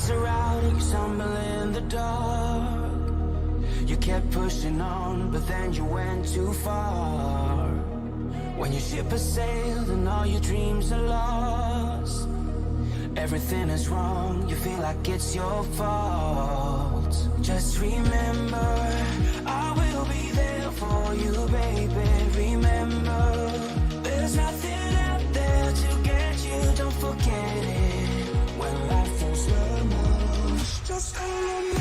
lights are out and you stumble in the dark. You kept pushing on, but then you went too far. When your ship has sailed and all your dreams are lost, everything is wrong, you feel like it's your fault. Just remember, I will be there for you, baby. Remember, there's nothing out there to get you, don't forget it. When life throws lemons, just call on me.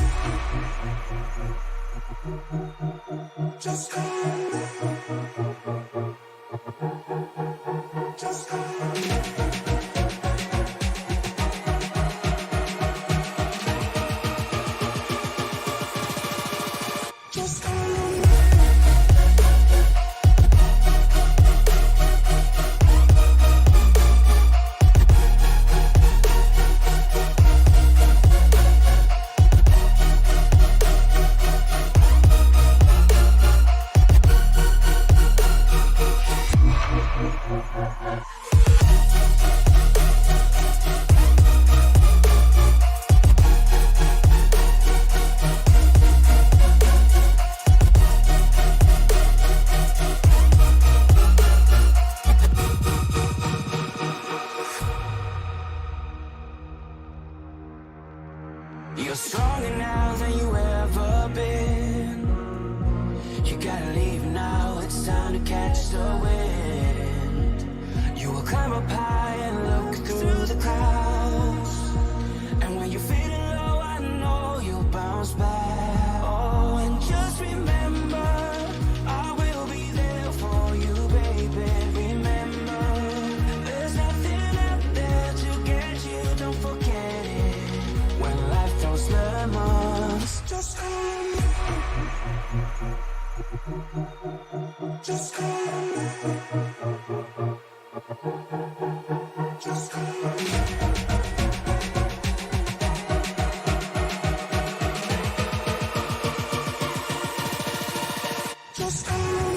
Just call on me. Just call on me. You're stronger now than you ever been. You gotta leave now, it's time to catch the wind. You will climb up high and look through the clouds, and when you're feeling low, I know you'll bounce back. Oh, and just remember, I will be there for you, baby. Remember, there's nothing out there to get you, don't forget it. When life throws lemons, just call on me. Just call on me. Just call on me. Just call on me.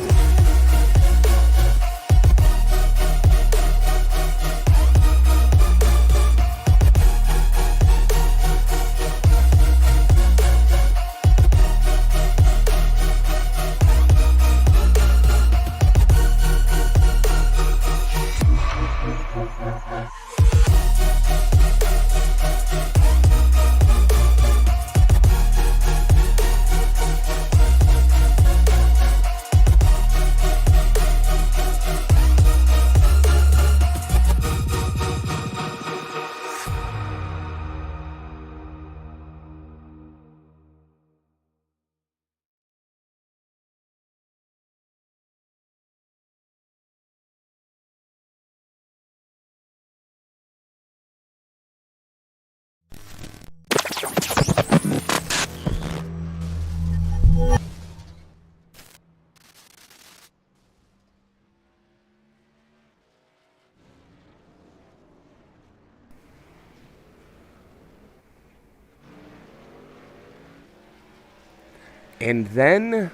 And then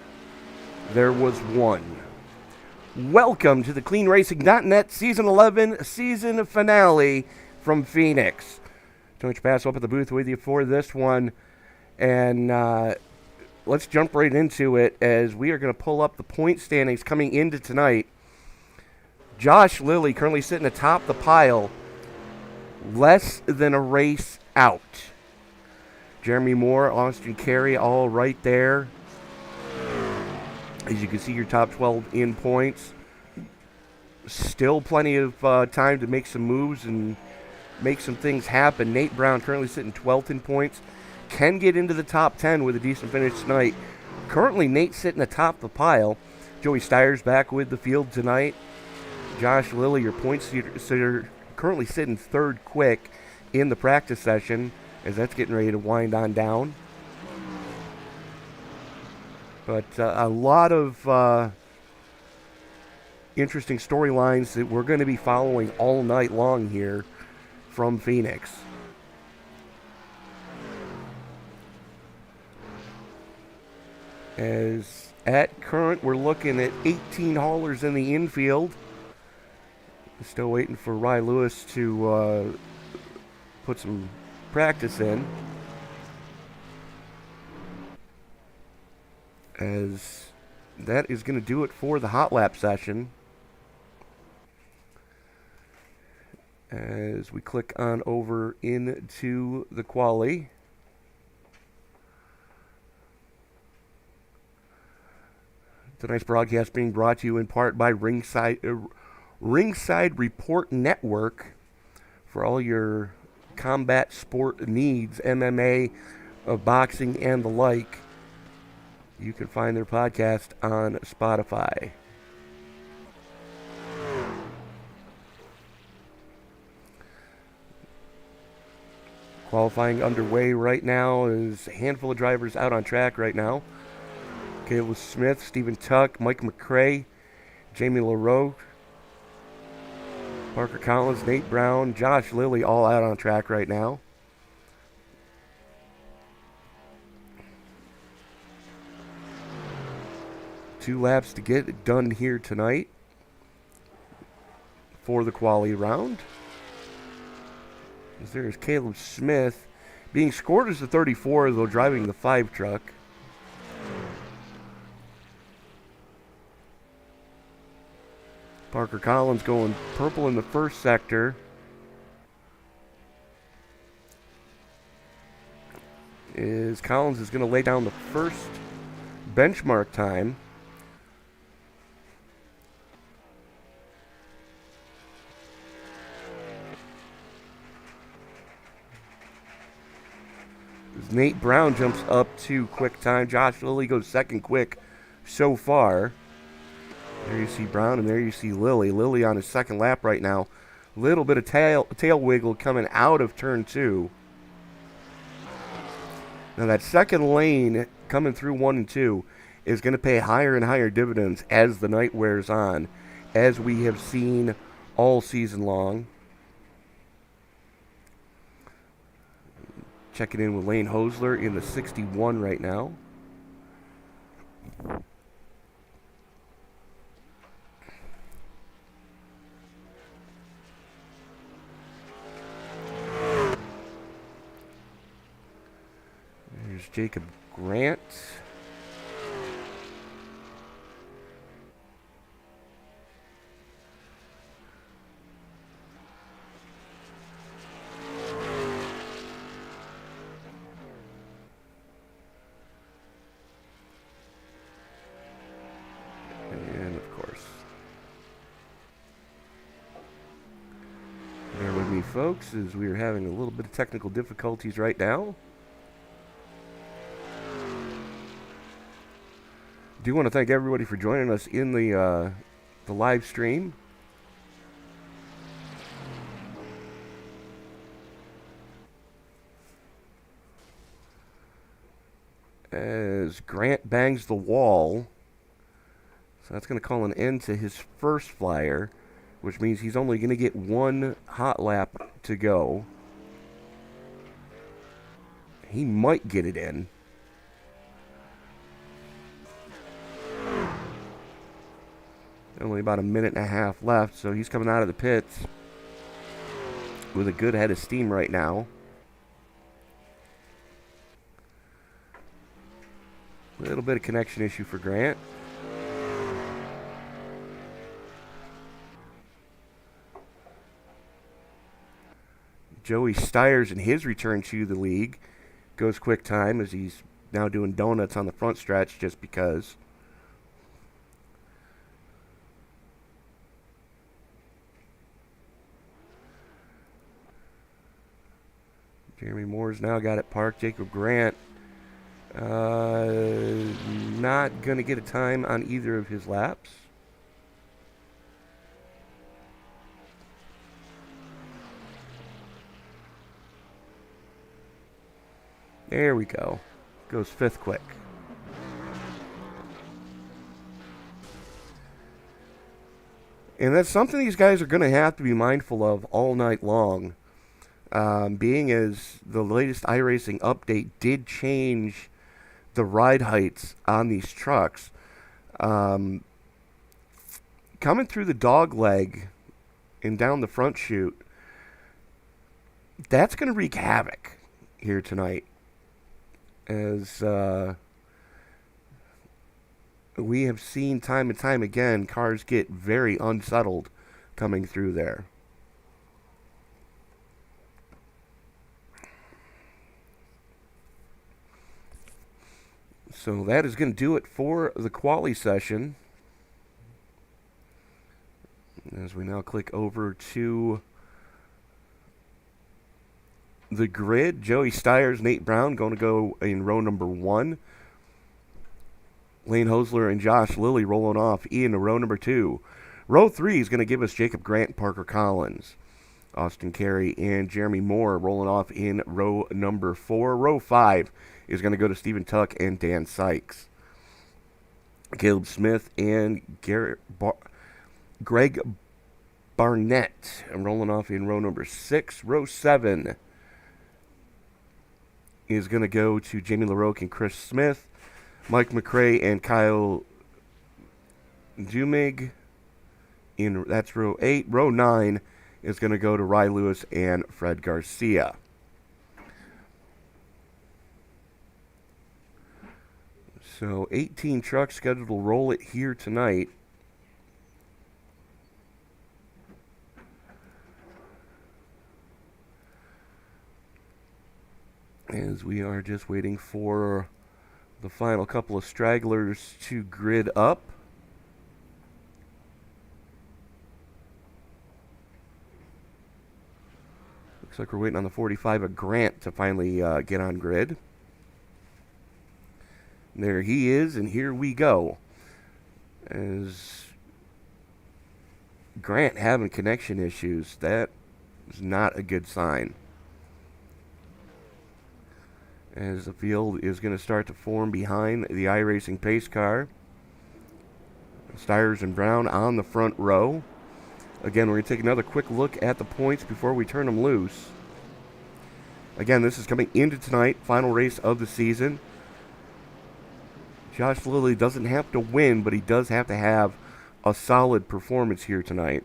there was one. Welcome to the CleanRacing.net Season 11 season finale from Phoenix. Tony Pass up at the booth with you for this one. And let's jump right into it as we are going to pull up the point standings coming into tonight. Josh Lilly currently sitting atop the pile, less than a race out. Jeremy Moore, Austin Carey, all right there. As you can see, your top 12 in points. Still plenty of time to make some moves and make some things happen. Nate Brown currently sitting 12th in points. Can get into the top 10 with a decent finish tonight. Currently, Nate sitting atop the pile. Joey Steyer's back with the field tonight. Josh Lilly, your points are currently sitting third quick in the practice session, as that's getting ready to wind on down. But a lot of interesting storylines that we're going to be following all night long here from Phoenix. As at current, we're looking at 18 haulers in the infield. Still waiting for Rye Lewis to put some practice in, as that is going to do it for the hot lap session. As we click on over into the quali. Tonight's broadcast being brought to you in part by Ringside Report Network for all your combat sport needs, MMA, boxing, and the like. You can find their podcast on Spotify. Qualifying underway right now. Is a handful of drivers out on track right now. Caleb Smith, Stephen Tuck, Mike McCrae, Jamie LaRoe, Parker Collins, Nate Brown, Josh Lilly, all out on track right now. Two laps to get it done here tonight for the quali round. As there's Caleb Smith being scored as the 34, though driving the 5 truck. Parker Collins going purple in the first sector. Collins is going to lay down the first benchmark time. Nate Brown jumps up to quick time. Josh Lilly goes second quick so far. There you see Brown, and there you see Lilly. Lilly on his second lap right now. Little bit of tail wiggle coming out of turn 2. Now that second lane coming through 1 and 2 is going to pay higher and higher dividends as the night wears on, as we have seen all season long. Checking in with Lane Hosler in the 61 right now. There's Jacob Grant. And of course, bear with me, folks, as we are having a little bit of technical difficulties right now. Do want to thank everybody for joining us in the live stream. As Grant bangs the wall, so that's going to call an end to his first flyer, which means he's only going to get one hot lap to go. He might get it in. Only about a minute and a half left, so he's coming out of the pits with a good head of steam right now. A little bit of connection issue for Grant. Joey Stiers in his return to the league goes quick time as he's now doing donuts on the front stretch just because. Jeremy Moore's now got it parked. Jacob Grant not going to get a time on either of his laps. There we go. Goes 5th quick. And that's something these guys are going to have to be mindful of all night long. Being as the latest iRacing update did change the ride heights on these trucks. Coming through the dog leg and down the front chute, that's going to wreak havoc here tonight. As we have seen time and time again, cars get very unsettled coming through there. So that is going to do it for the quali session. As we now click over to the grid, Joey Stiers, Nate Brown going to go in row number 1. Lane Hosler and Josh Lilly rolling off in row number 2. Row 3 is going to give us Jacob Grant and Parker Collins. Austin Carey and Jeremy Moore rolling off in row number 4. Row 5 is going to go to Stephen Tuck and Dan Sykes. Caleb Smith and Greg Barnett rolling off in row number 6. Row 7 is going to go to Jamie LaRoque and Chris Smith. Mike McRae and Kyle Dumig. That's row 8. Row 9 is going to go to Ry Lewis and Fred Garcia. So 18 trucks scheduled to roll it here tonight. As we are just waiting for the final couple of stragglers to grid up. Looks like we're waiting on the 45 of Grant to finally get on grid. There he is, and here we go. As Grant having connection issues, that is not a good sign. As the field is going to start to form behind the iRacing pace car. Stiers and Brown on the front row. Again, we're going to take another quick look at the points before we turn them loose. Again, this is coming into tonight, final race of the season. Josh Lilly doesn't have to win, but he does have to have a solid performance here tonight.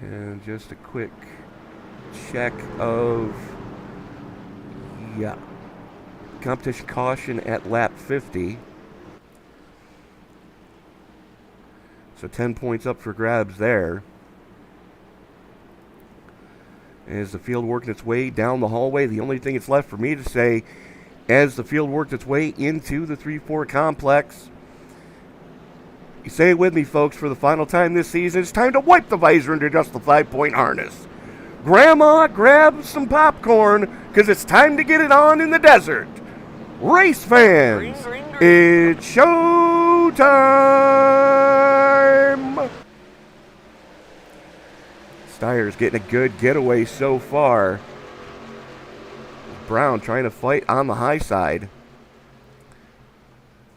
And just a quick check of, competition caution at lap 50. So 10 points up for grabs there. As the field worked its way down the hallway, the only thing that's left for me to say, as the field worked its way into the 3-4 complex, you say it with me, folks, for the final time this season, it's time to wipe the visor and adjust the 5-point harness. Grandma, grab some popcorn, because it's time to get it on in the desert. Race fans, it's showtime! Stiers getting a good getaway so far. Brown trying to fight on the high side.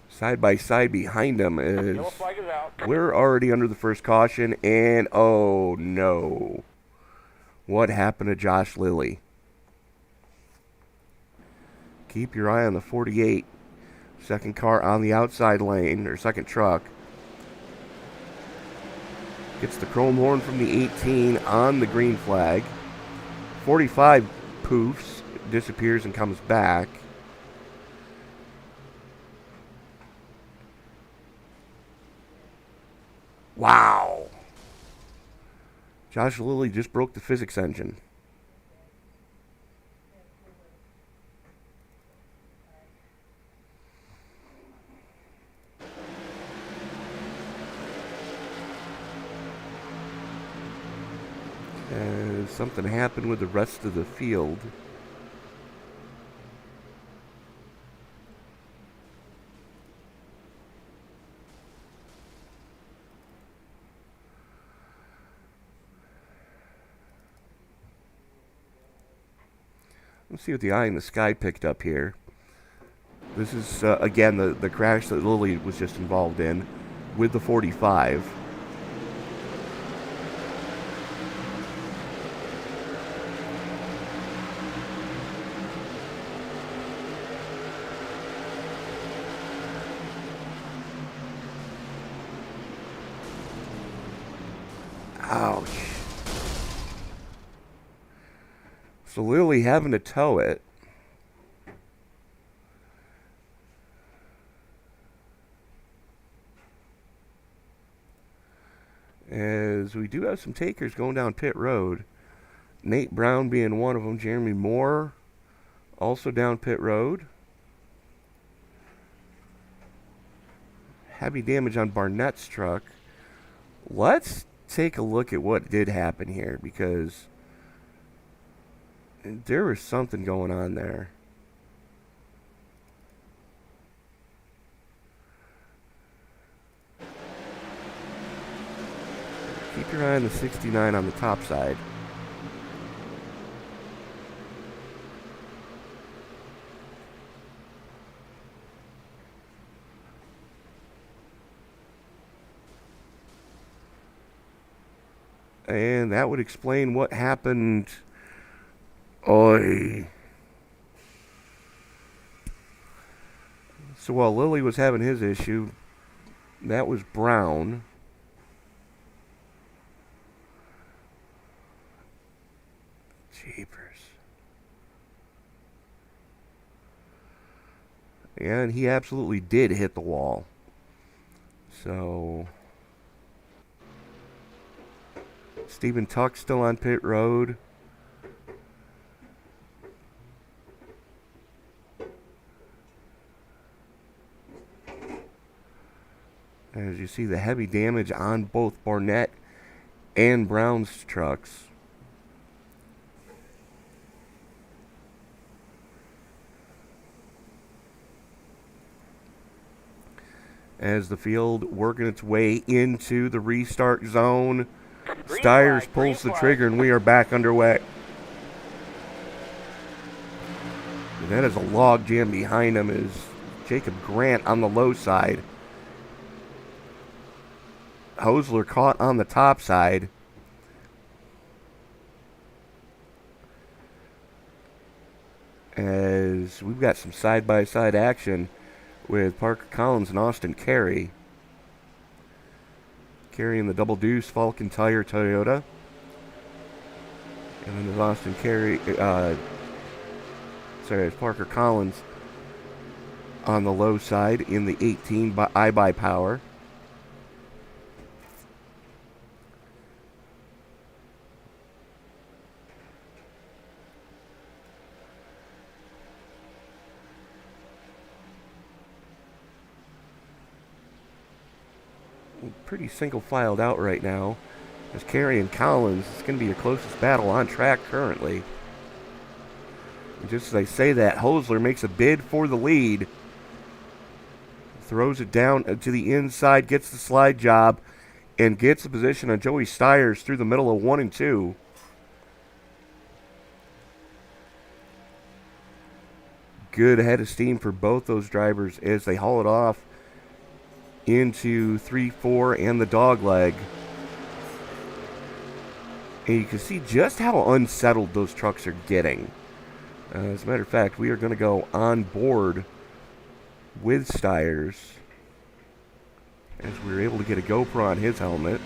Side by side behind him is... We're already under the first caution, and oh no. What happened to Josh Lilly? Keep your eye on the 48. Second car on the outside lane, or second truck. Gets the chrome horn from the 18 on the green flag. 45 poofs, disappears and comes back. Wow. Josh Lilly just broke the physics engine. Something happened with the rest of the field. Let's see what the eye in the sky picked up here. This is, again, the crash that Lilly was just involved in with the 45. Ouch. So Lilly having to tow it. As we do have some takers going down pit road. Nate Brown being one of them. Jeremy Moore also down pit road. Heavy damage on Barnett's truck. Let's take a look at what did happen here, because there was something going on there. Keep your eye on the 69 on the top side. And that would explain what happened. Oy. So while Lilly was having his issue, that was Brown. Jeepers. And he absolutely did hit the wall. So Stephen Tuck still on pit road. As you see the heavy damage on both Barnett and Brown's trucks. As the field working its way into the restart zone. Stiers pulls the trigger and we are back underway. And that is a log jam behind him is Jacob Grant on the low side. Hosler caught on the top side. As we've got some side-by-side action with Parker Collins and Austin Carey. Carey in the Double Deuce Falcon Tire Toyota. And then there's Austin Carey, it's Parker Collins on the low side in the 18 by iBuy Power. Pretty single filed out right now. As Carey and Collins, it's going to be your closest battle on track currently. And just as I say that, Hosler makes a bid for the lead. Throws it down to the inside, gets the slide job, and gets the position on Joey Stiers through the middle of 1 and 2. Good head of steam for both those drivers as they haul it off into 3-4 and the dog leg. And you can see just how unsettled those trucks are getting. As a matter of fact, we are going to go on board with Stiers as we were able to get a GoPro on his helmet.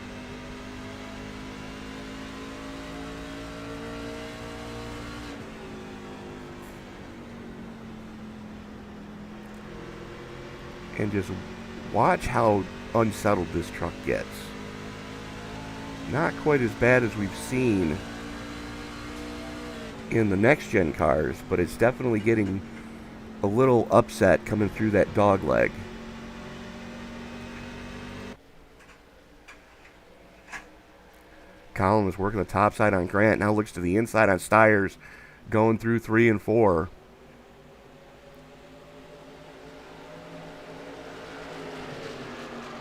And just watch how unsettled this truck gets. Not quite as bad as we've seen in the next-gen cars, but it's definitely getting a little upset coming through that dog leg. Colin was working the top side on Grant, now looks to the inside on Stiers, going through 3 and 4.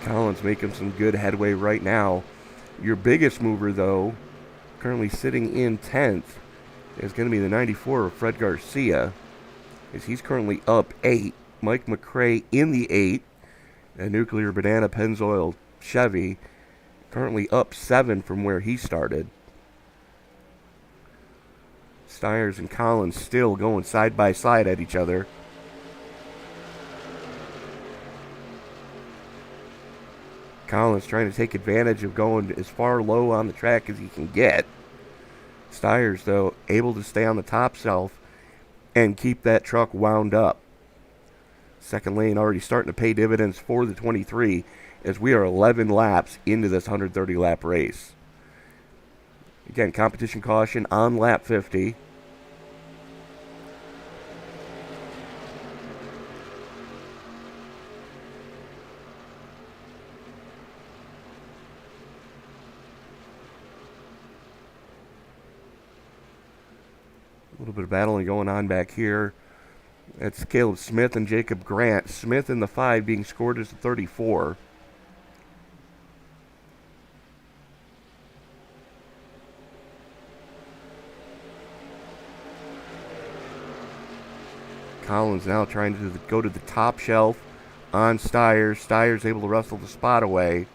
Collins making some good headway right now. Your biggest mover, though, currently sitting in 10th, is going to be the 94 of Fred Garcia, as he's currently up 8. Mike McRae in the 8. A Nuclear Banana Pennzoil Chevy, currently up 7 from where he started. Stiers and Collins still going side by side at each other. Collins trying to take advantage of going as far low on the track as he can get. Steyer's, though, able to stay on the top shelf and keep that truck wound up. Second lane already starting to pay dividends for the 23 as we are 11 laps into this 130-lap race. Again, competition caution on lap 50. A little bit of battling going on back here. That's Caleb Smith and Jacob Grant. Smith in the 5 being scored as the 34. Collins now trying to go to the top shelf on Steyer's. Steyer's able to wrestle the spot away.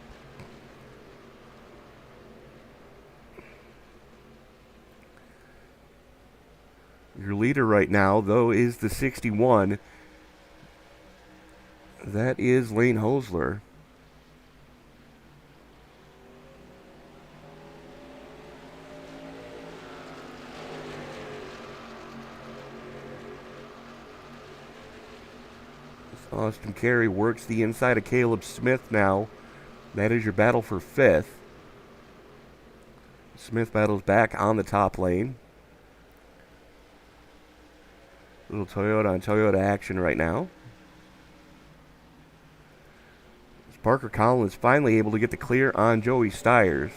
Your leader right now, though, is the 61. That is Lane Hosler. Austin Carey works the inside of Caleb Smith now. That is your battle for 5th. Smith battles back on the top lane. Little Toyota on Toyota action right now. Parker Collins finally able to get the clear on Joey Steyer's.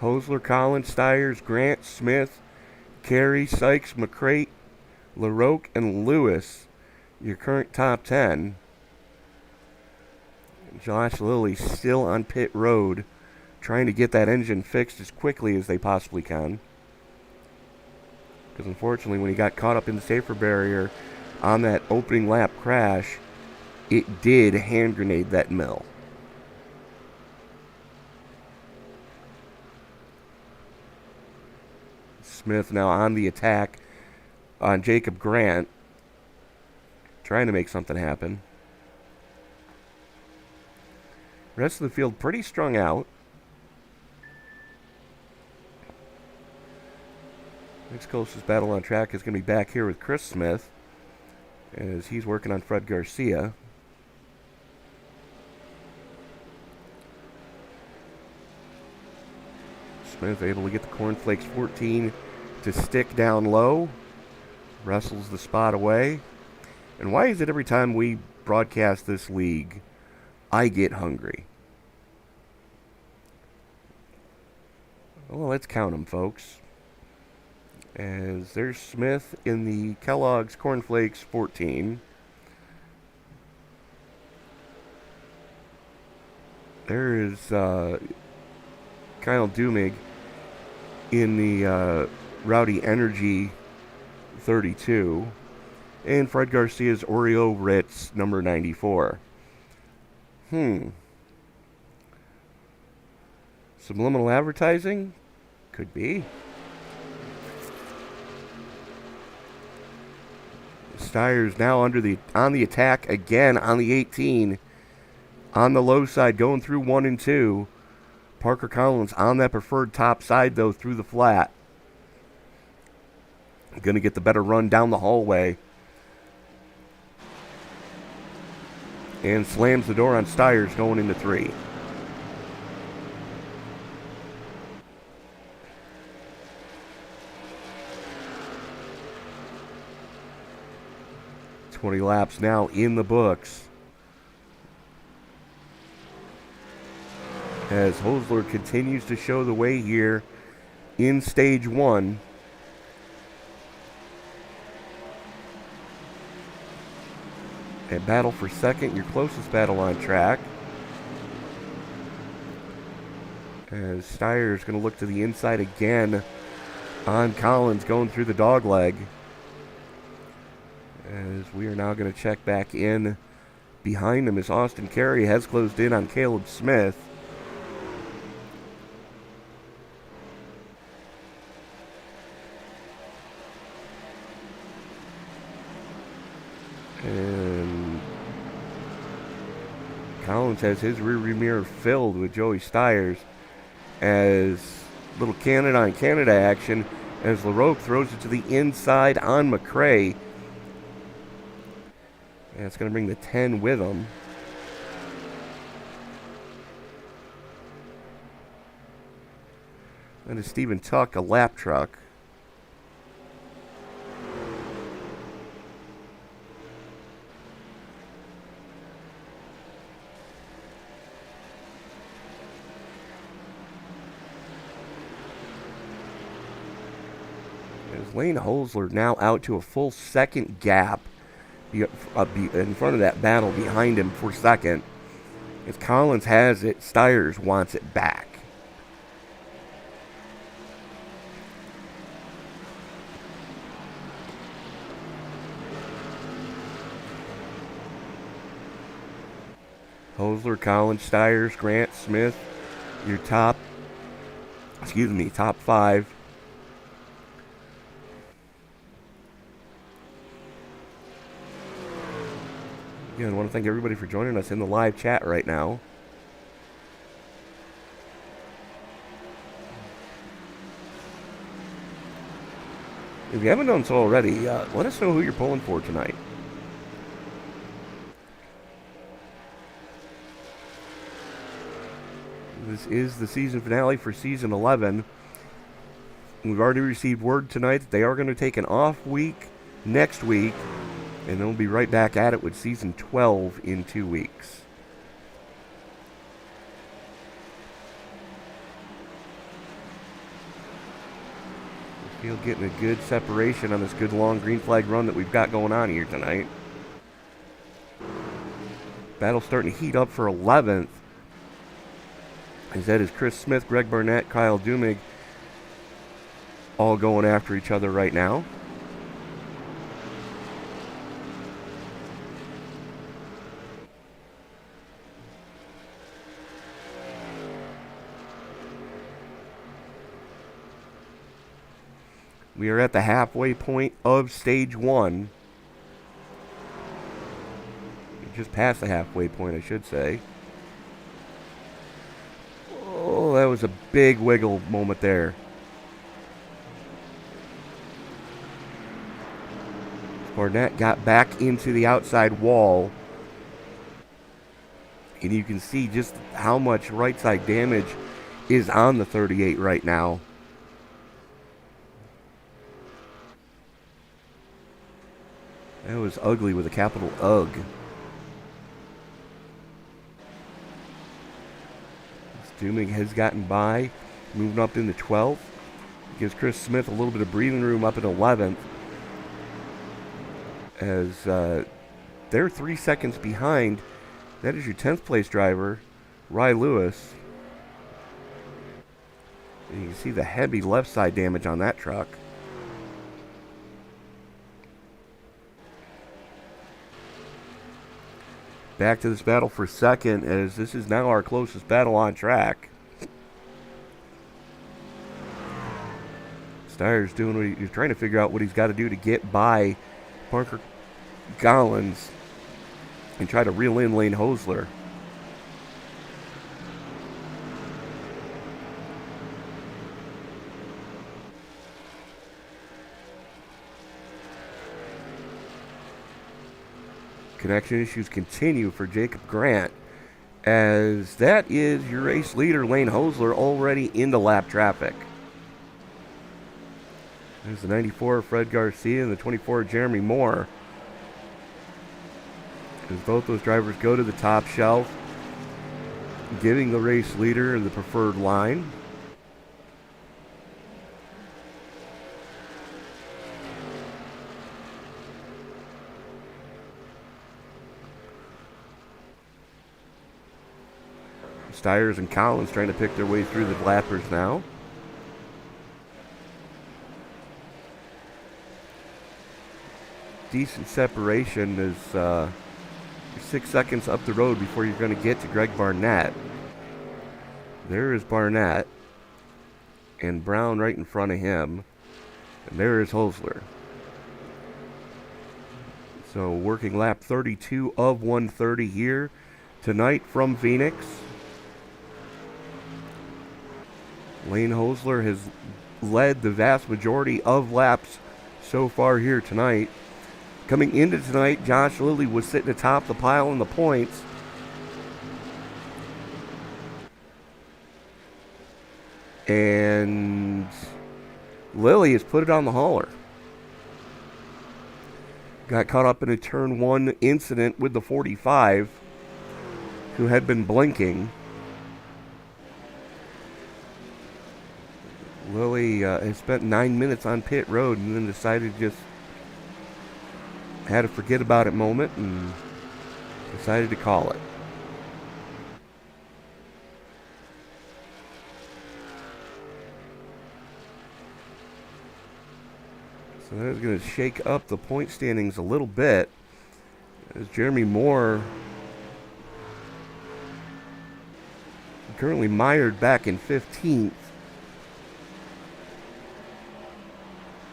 Hosler, Collins, Steyer's, Grant, Smith, Carey, Sykes, McCrate, LaRoque, and Lewis, your current top 10. Josh Lilly still on pit road, trying to get that engine fixed as quickly as they possibly can. Because unfortunately, when he got caught up in the safer barrier on that opening lap crash, it did hand grenade that mill. Smith now on the attack on Jacob Grant, trying to make something happen. Rest of the field pretty strung out. Next closest battle on track is going to be back here with Chris Smith, as he's working on Fred Garcia. Smith able to get the Cornflakes 14 to stick down low. Wrestles the spot away. And why is it every time we broadcast this league, I get hungry? Well, let's count them, folks. As there's Smith in the Kellogg's Cornflakes 14. There is Kyle Dumig in the Rowdy Energy 32. And Fred Garcia's Oreo Ritz number 94. Subliminal advertising? Could be. Steyer's now on the attack again on the 18. On the low side, going through 1 and 2. Parker Collins on that preferred top side, though, through the flat. Going to get the better run down the hallway. And slams the door on Steyer's going into 3. $20 laps now in the books. As Hosler continues to show the way here in stage 1. A battle for second, your closest battle on track. As Steyer is going to look to the inside again on Collins, going through the dog leg. As we are now going to check back in behind him as Austin Carey has closed in on Caleb Smith. And Collins has his rearview mirror filled with Joey Stiers as little Canada on Canada action as LaRoque throws it to the inside on McRae. And it's going to bring the 10 with him. That is Stephen Tuck, a lap truck. As Lane Holzler now out to a full second gap in front of that battle behind him for second. As Collins has it, Stiers wants it back. Holzler, Collins, Stiers, Grant, Smith, your top 5. Again, I want to thank everybody for joining us in the live chat right now. If you haven't done so already, let us know who you're pulling for tonight. This is the season finale for Season 11. We've already received word tonight that they are going to take an off week next week, and they'll be right back at it with Season 12 in 2 weeks. I feel getting a good separation on this good long green flag run that we've got going on here tonight. Battle's starting to heat up for 11th. As that is Chris Smith, Greg Barnett, Kyle Dumig, all going after each other right now. We are at the halfway point of Stage 1. Just past the halfway point, I should say. Oh, that was a big wiggle moment there. Barnett got back into the outside wall. And you can see just how much right side damage is on the 38 right now. That was ugly with a capital UG. Dumig has gotten by, moving up into 12th. Gives Chris Smith a little bit of breathing room up at 11th. As they're 3 seconds behind. That is your 10th place driver, Rye Lewis. And you can see the heavy left side damage on that truck. Back to this battle for second, as this is now our closest battle on track. Stiers doing what he's trying to figure out what he's got to do to get by Parker Collins and try to reel in Lane Holzler. Connection issues continue for Jacob Grant, as that is your race leader, Lane Holzler, already into lap traffic. There's the 94, Fred Garcia, and the 24, Jeremy Moore. As both those drivers go to the top shelf, giving the race leader the preferred line. Stiers and Collins trying to pick their way through the lappers now. Decent separation is 6 seconds up the road before you're going to get to Greg Barnett. There is Barnett and Brown right in front of him. And there is Holzler. So working lap 32 of 130 here tonight from Phoenix. Lane Hosler has led the vast majority of laps so far here tonight. Coming into tonight, Josh Lilly was sitting atop the pile in the points. And Lilly has put it on the hauler. Got caught up in a turn 1 incident with the 45, who had been blinking. Lilly has spent 9 minutes on pit road and then decided just had a forget about it moment and decided to call it. So that is going to shake up the point standings a little bit as Jeremy Moore currently mired back in 15th.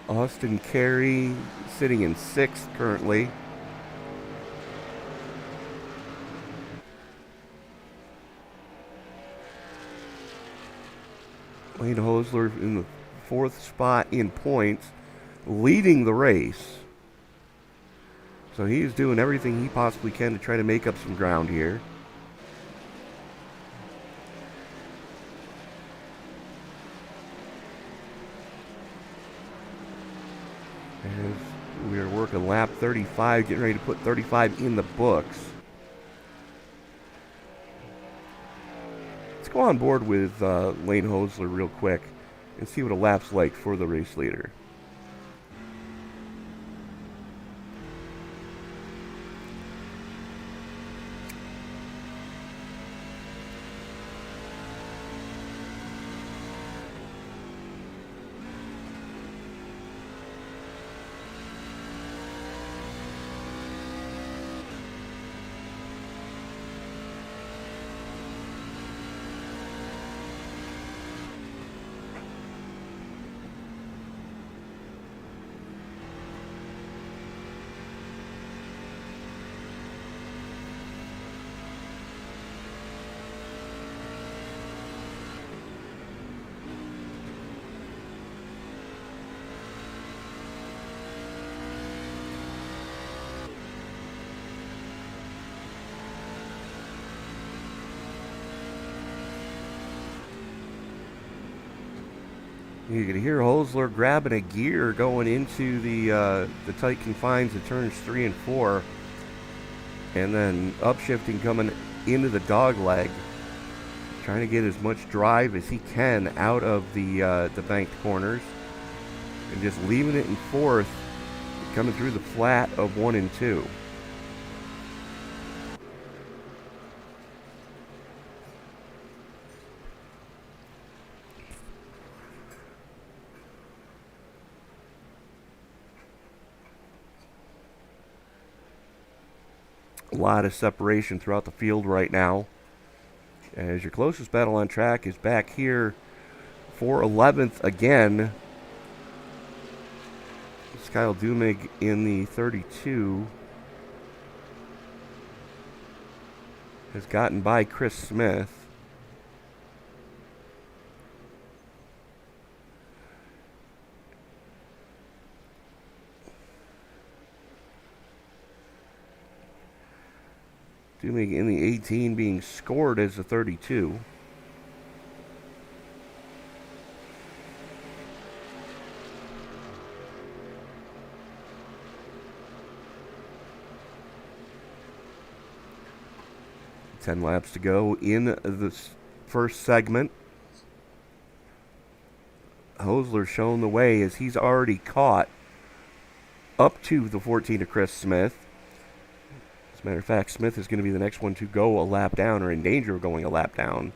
Austin Carey sitting in 6th currently. Lane Hosler in the 4th spot in points, leading the race. So he is doing everything he possibly can to try to make up some ground here. As we are working lap 35, getting ready to put 35 in the books. Let's go on board with Lane Hosler real quick and see what a lap's like for the race leader. You can hear Hosler grabbing a gear going into the tight confines of turns 3 and 4, and then upshifting coming into the dog leg, trying to get as much drive as he can out of the banked corners, and just leaving it in 4th, coming through the flat of 1 and 2. A lot of separation throughout the field right now, as your closest battle on track is back here for 11th again. It's Kyle Dumig in the 32 has gotten by Chris Smith. Dumig in the 18 being scored as a 32. Ten laps to go in the first segment. Hosler showing the way as he's already caught up to the 14 of Chris Smith. As a matter of fact, Smith is going to be the next one to go a lap down, or in danger of going a lap down.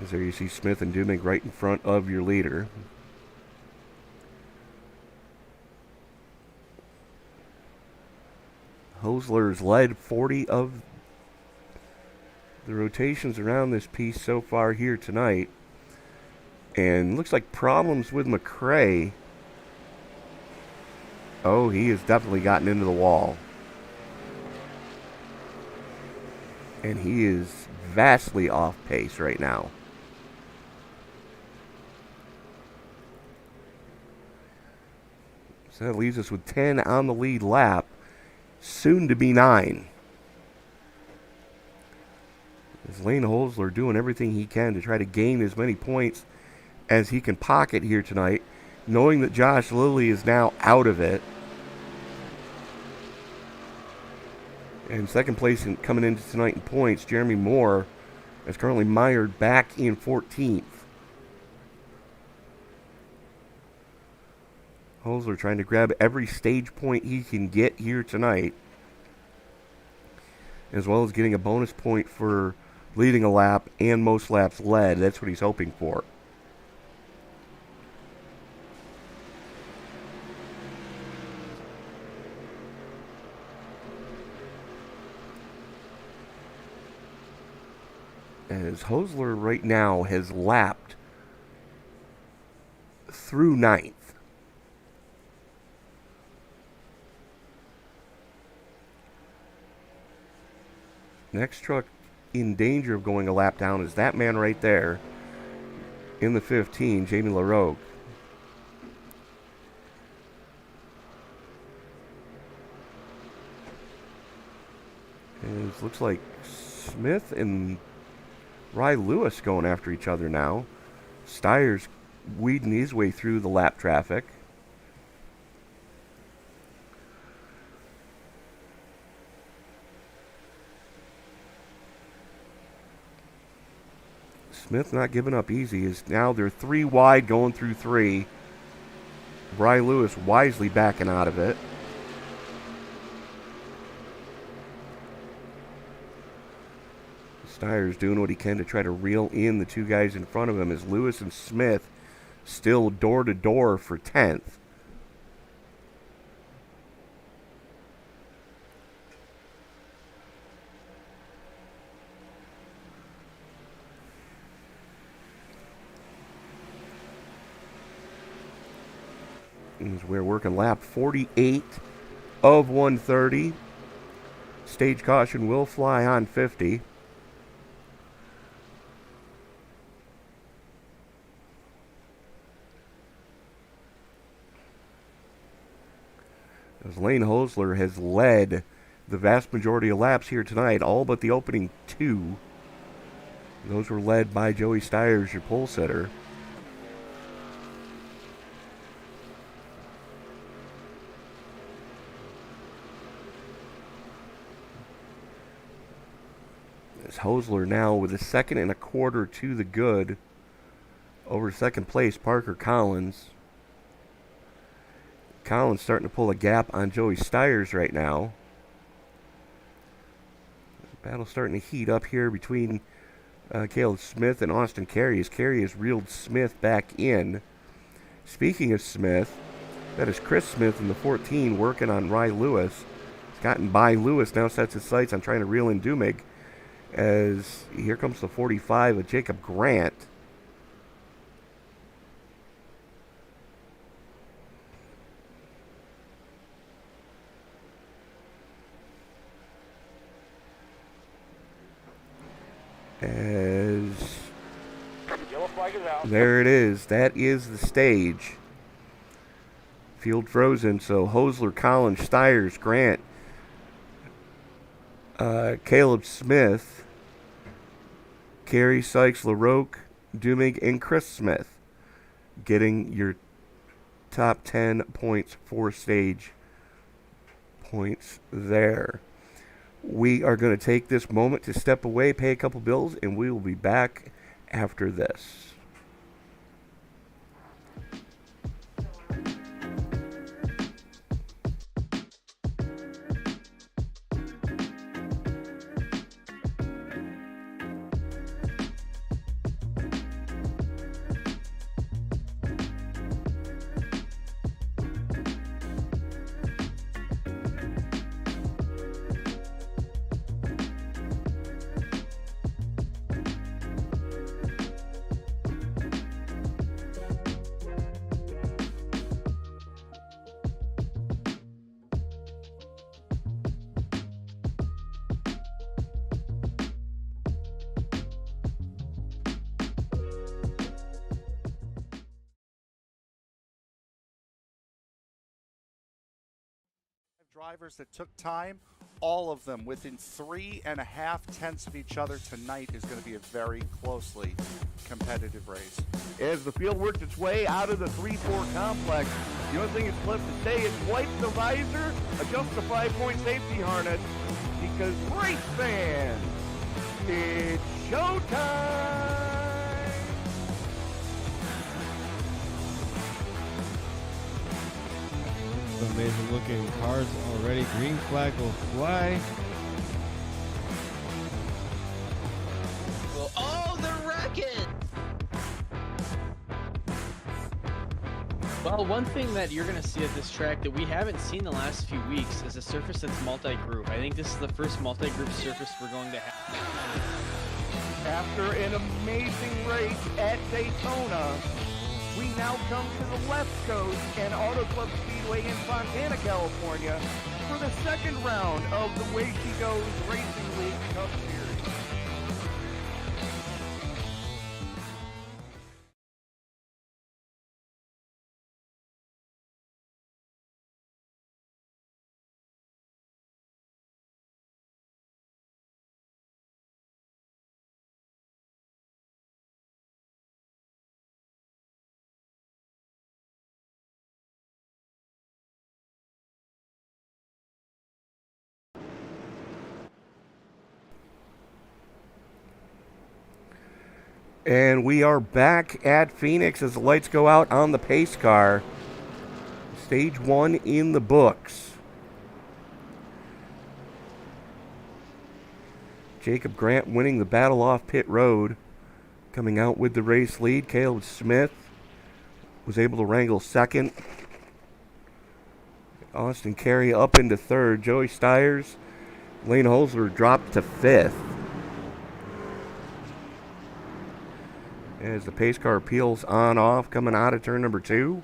As there you see Smith and Dumig right in front of your leader. Hosler's led 40 of the rotations around this piece so far here tonight. And looks like problems with McRae. Oh, he has definitely gotten into the wall. And he is vastly off pace right now. So that leaves us with 10 on the lead lap, soon to be 9. As Lane Holzler doing everything he can to try to gain as many points as he can pocket here tonight, knowing that Josh Lilly is now out of it. And second place coming into tonight in points, Jeremy Moore is currently mired back in 14th. Holzler trying to grab every stage point he can get here tonight, as well as getting a bonus point for leading a lap and most laps led. That's what he's hoping for. As Holzler right now has lapped through 9th. Next truck in danger of going a lap down is that man right there in the 15, Jamie LaRogue. And it looks like Smith and Ry Lewis going after each other now. Steyer's weeding his way through the lap traffic. Smith not giving up easy. Is now they're 3 wide going through 3. Ry Lewis wisely backing out of it. Steyer's doing what he can to try to reel in the 2 guys in front of him, as Lewis and Smith still door to door for 10th. As we're working lap 48 of 130. Stage caution will fly on 50. As Lane Holzler has led the vast majority of laps here tonight, all but the opening 2. Those were led by Joey Steyers, your pole sitter. As Holzler now with a 2 1/4 to the good over second place, Parker Collins. Collins starting to pull a gap on Joey Steyers right now. The battle's starting to heat up here between Caleb Smith and Austin Carey, as Carey has reeled Smith back in. Speaking of Smith, that is Chris Smith in the 14 working on Ry Lewis. He's gotten by Lewis, now sets his sights on trying to reel in Dumig, as here comes the 45 of Jacob Grant. As Yellow flag is out. there it is. That is the stage. Field frozen, so Holzler, Collins, Steyers, Grant, Caleb Smith, Carey, Sykes, LaRoque, Dumig, and Chris Smith getting your top 10 points for stage points there. We are going to take this moment to step away, pay a couple bills, and we will be back after this. Drivers that took time, all of them within 3.5 tenths of each other tonight is going to be a very closely competitive race. As the field works its way out of the 3-4 complex, the only thing that's left to say is wipe the visor, adjust the 5-point safety harness, because race fans, it's showtime! Amazing looking cars already. Green flag will fly. Oh, the wrecking! Well, one thing that you're going to see at this track that we haven't seen the last few weeks is a surface that's multi-group. I think this is the first multi-group surface we're going to have. After an amazing race at Daytona, we now come to the left coast and Auto Club Speedway in Fontana, California for the second round of the Way She Goes Racing League Cup Series. And we are back at Phoenix as the lights go out on the pace car. Stage 1 in the books. Jacob Grant winning the battle off pit road. Coming out with the race lead. Caleb Smith was able to wrangle second. Austin Carey up into third. Joey Stiers, Lane Holzler dropped to fifth. As the pace car peels on off coming out of turn number 2.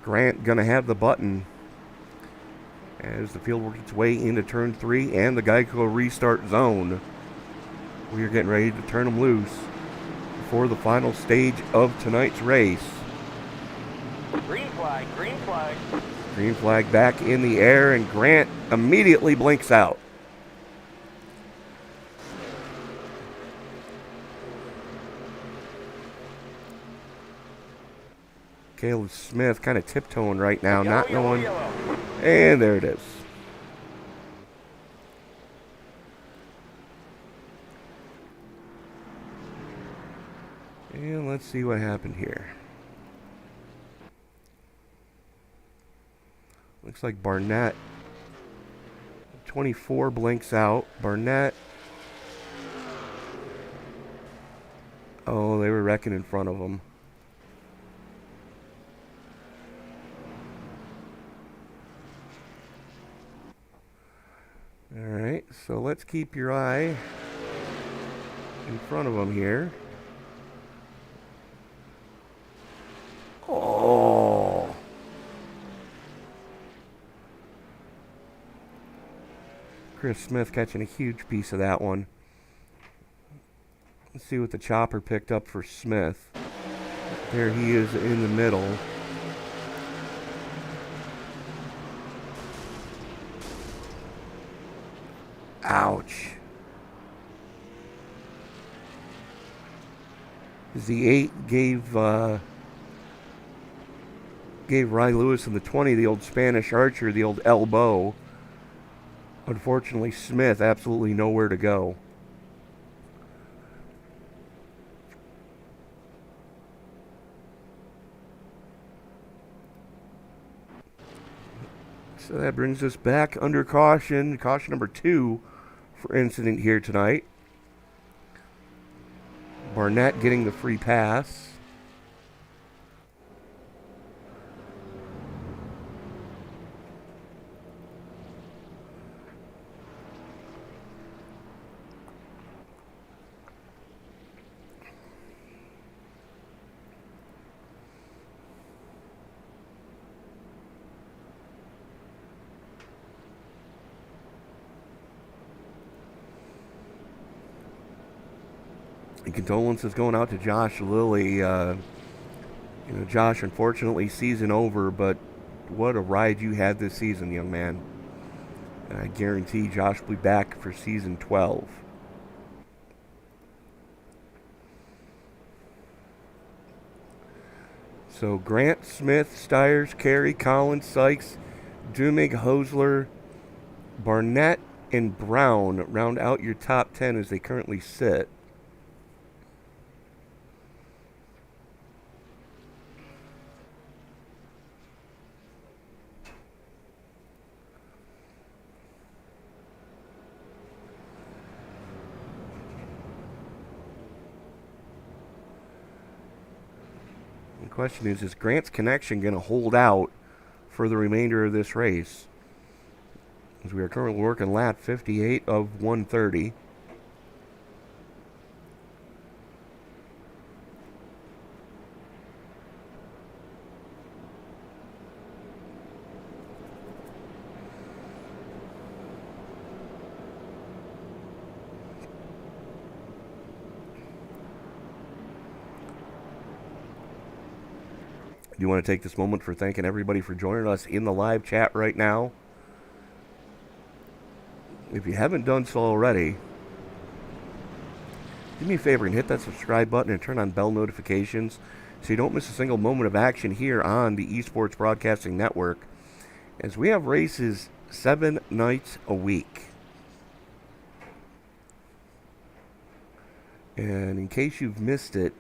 Grant gonna have the button as the field works its way into turn 3 and the Geico restart zone. We are getting ready to turn them loose for the final stage of tonight's race. Green flag, green flag. Green flag back in the air, and Grant immediately blinks out. Caleb Smith kind of tiptoeing right now, not knowing. And there it is. And let's see what happened here. Looks like Barnett, 24 blinks out. Barnett, oh, they were wrecking in front of him. All right, so let's keep your eye in front of him here. Oh. Chris Smith catching a huge piece of that one. Let's see what the chopper picked up for Smith. There he is in the middle. Ouch. The 8 gave Ry Lewis in the 20 the old Spanish Archer, the old elbow. Unfortunately, Smith absolutely nowhere to go. So that brings us back under caution. Caution number 2 for incident here tonight. Barnett getting the free pass. And condolences going out to Josh Lilly. Josh, unfortunately, season over, but what a ride you had this season, young man. And I guarantee Josh will be back for season 12. So Grant, Smith, Stiers, Carey, Collins, Sykes, Dumig, Hosler, Barnett, and Brown round out your top 10 as they currently sit. The question is Grant's connection going to hold out for the remainder of this race? As we are currently working lap 58 of 130. Do you want to take this moment for thanking everybody for joining us in the live chat right now? If you haven't done so already, do me a favor and hit that subscribe button and turn on bell notifications so you don't miss a single moment of action here on the Esports Broadcasting Network, as we have races 7 nights a week. And in case you've missed it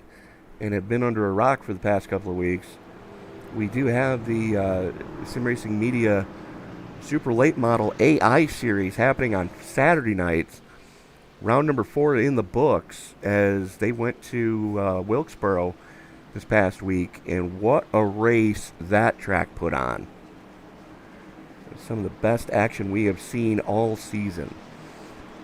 and have been under a rock for the past couple of weeks, we do have the Sim Racing Media Super Late Model AI series happening on Saturday nights. Round number 4 in the books as they went to Wilkesboro this past week. And what a race that track put on. Some of the best action we have seen all season.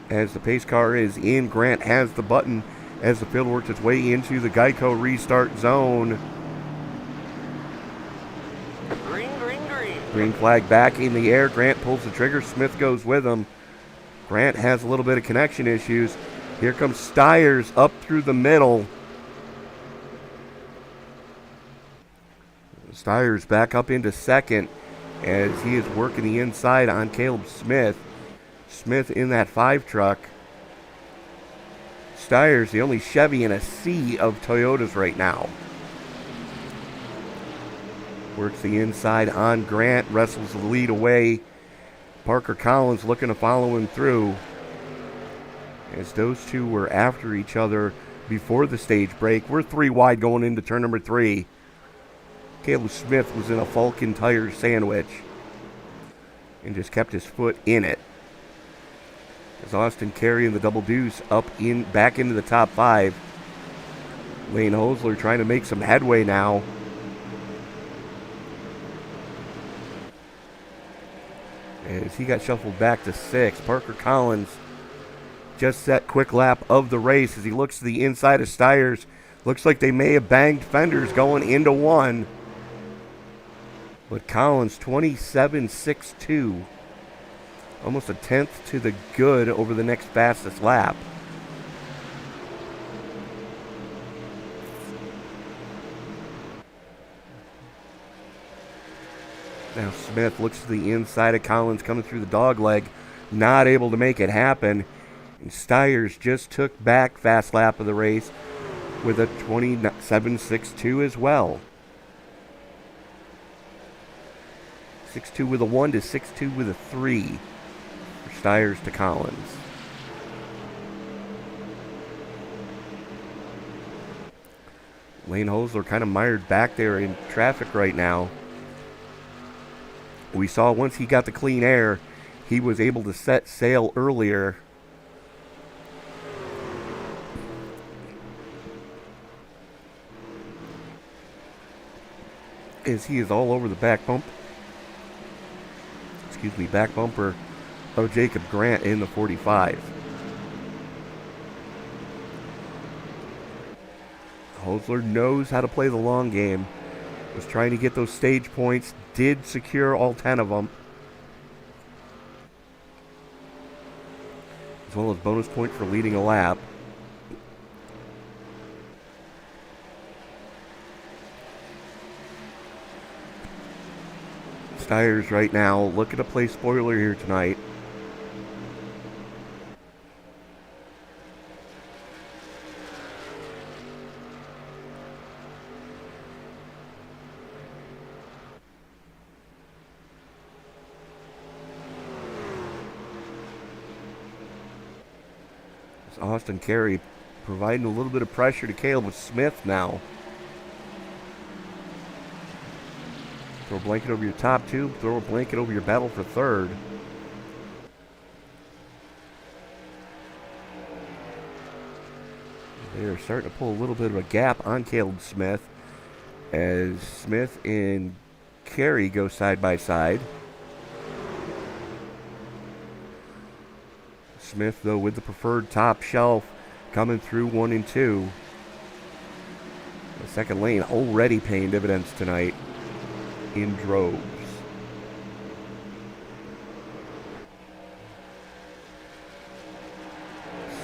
As the pace car is in, Grant has the button as the field works its way into the Geico restart zone. Green flag back in the air. Grant pulls the trigger. Smith goes with him. Grant has a little bit of connection issues. Here comes Stiers up through the middle. Stiers back up into second as he is working the inside on Caleb Smith. Smith in that 5 truck. Stiers, the only Chevy in a sea of Toyotas right now. Works the inside on Grant, wrestles the lead away. Parker Collins looking to follow him through, as those two were after each other before the stage break. We're 3 wide going into turn number 3. Caleb Smith was in a Falcon tire sandwich and just kept his foot in it. As Austin carrying the double deuce back into the top 5. Lane Hosler trying to make some headway now. As he got shuffled back to 6. Parker Collins just that quick lap of the race as he looks to the inside of Stiers. Looks like they may have banged fenders going into 1. But Collins 27.62. Almost a tenth to the good over the next fastest lap. Now Smith looks to the inside of Collins coming through the dog leg. Not able to make it happen. And Stiers just took back fast lap of the race with a 27.62 as well. 6.2 with a 1 to 6.2 with a 3 for Stiers to Collins. Lane Hosler kind of mired back there in traffic right now. We saw once he got the clean air, he was able to set sail earlier. As he is all over the back bumper of Jacob Grant in the 45. Hosler knows how to play the long game. Was trying to get those stage points. Did secure all 10 of them. As well as bonus point for leading a lap. Steyer's right now looking to play spoiler here tonight. It's Austin Carey providing a little bit of pressure to Caleb Smith now. Throw a blanket over your top two. Throw a blanket over your battle for third. They are starting to pull a little bit of a gap on Caleb Smith as Smith and Carey go side by side. Smith, though, with the preferred top shelf coming through 1 and 2. The second lane already paying dividends tonight in droves.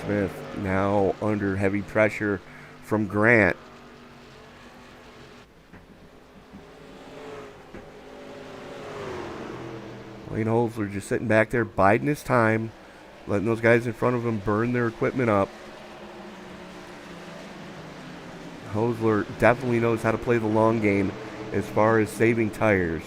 Smith now under heavy pressure from Grant. Lane Holzler just sitting back there biding his time, letting those guys in front of him burn their equipment up. Holzler definitely knows how to play the long game as far as saving tires.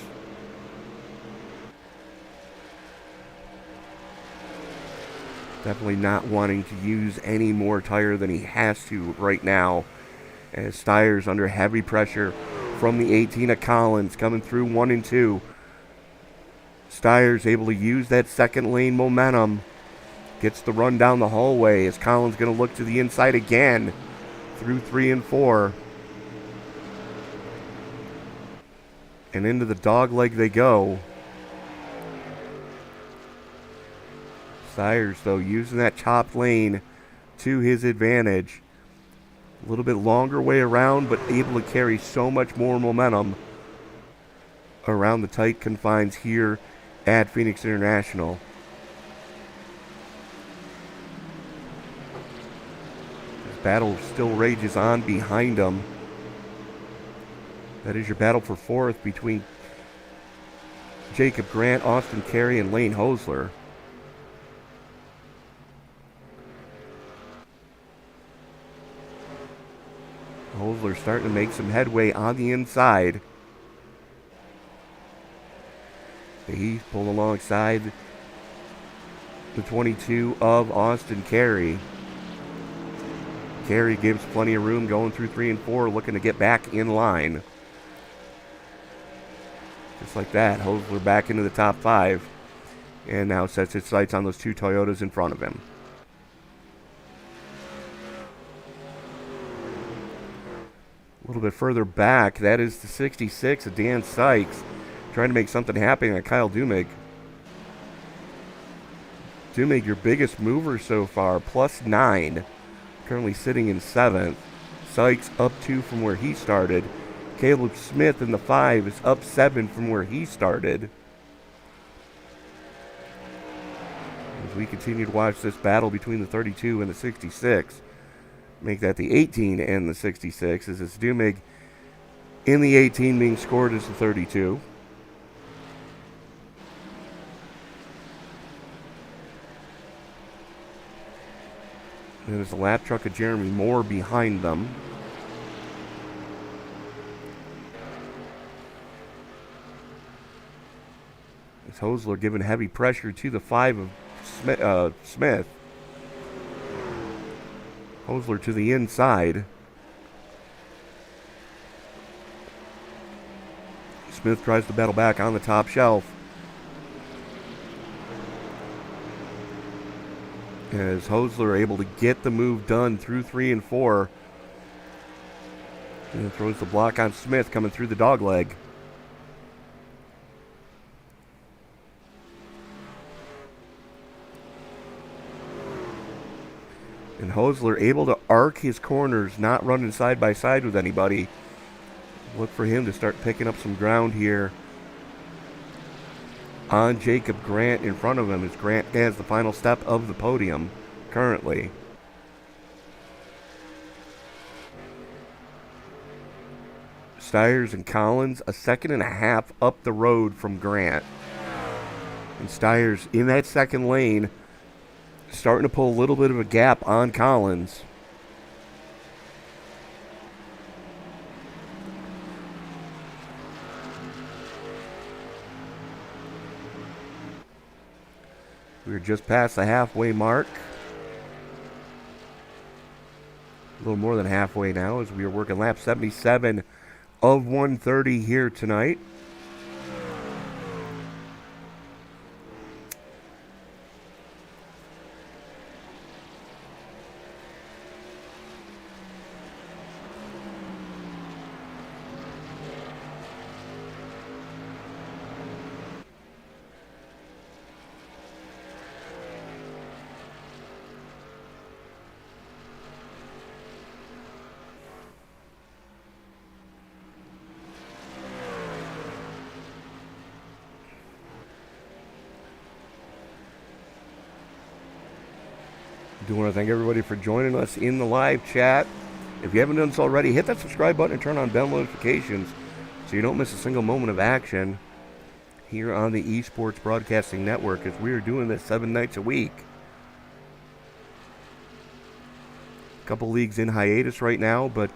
Definitely not wanting to use any more tire than he has to right now, as Steyer's under heavy pressure from the 18 of Collins coming through 1 and 2. Steyer's able to use that second lane momentum. Gets the run down the hallway as Collins going to look to the inside again through 3 and 4. And into the dog leg they go. Steyer's, though, using that chopped lane to his advantage. A little bit longer way around, but able to carry so much more momentum around the tight confines here at Phoenix International. This battle still rages on behind them. That is your battle for fourth between Jacob Grant, Austin Carey, and Lane Holzler. Holzler starting to make some headway on the inside. He's pulling alongside the 22 of Austin Carey. Carey gives plenty of room going through 3 and 4, looking to get back in line. Just like that, Holzler back into the top 5 and now sets his sights on those 2 Toyotas in front of him. A little bit further back, that is the 66 of Dan Sykes, trying to make something happen on Kyle Dumig. Dumig, your biggest mover so far, +9, currently sitting in 7th. Sykes up 2 from where he started. Caleb Smith in the 5 is up 7 from where he started. As we continue to watch this battle between the 32 and the 66, make that the 18 and the 66, as it's Dumig in the 18 being scored as the 32. And there's the lap truck of Jeremy Moore behind them. As Holzler giving heavy pressure to the 5 of Smith. Holzler to the inside. Smith tries to battle back on the top shelf. As Holzler able to get the move done through 3 and 4. And throws the block on Smith coming through the dog leg. And Holzler able to arc his corners, not running side by side with anybody. Look for him to start picking up some ground here on Jacob Grant in front of him, as Grant has the final step of the podium currently. Stiers and Collins a second and a half up the road from Grant. And Stiers in that second lane, starting to pull a little bit of a gap on Collins. We're just past the halfway mark. A little more than halfway now as we are working lap 77 of 130 here tonight. I do want to thank everybody for joining us in the live chat. If you haven't done so already, hit that subscribe button and turn on bell notifications so you don't miss a single moment of action here on the Esports Broadcasting Network, as we are doing this 7 nights a week. A couple leagues in hiatus right now, but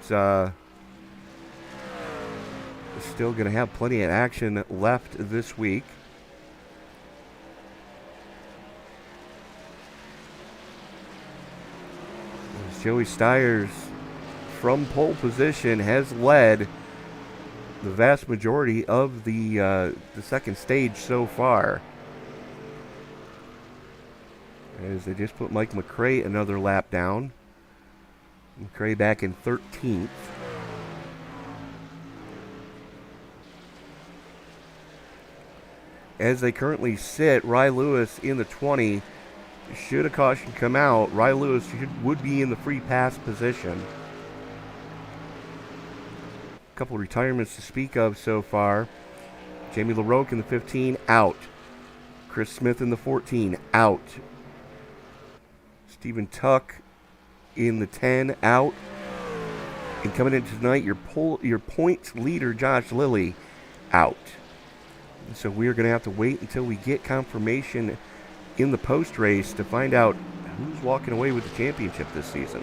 still going to have plenty of action left this week. Joey Stiers, from pole position, has led the vast majority of the second stage so far, as they just put Mike McRae another lap down. McRae back in 13th. As they currently sit, Rye Lewis in the 20. Should a caution come out, Rye Lewis would be in the free pass position. A couple retirements to speak of so far. Jamie LaRoque in the 15, out. Chris Smith in the 14, out. Stephen Tuck in the 10, out. And coming in tonight, your points leader, Josh Lilly, out. And so we're going to have to wait until we get confirmation in the post race to find out who's walking away with the championship this season.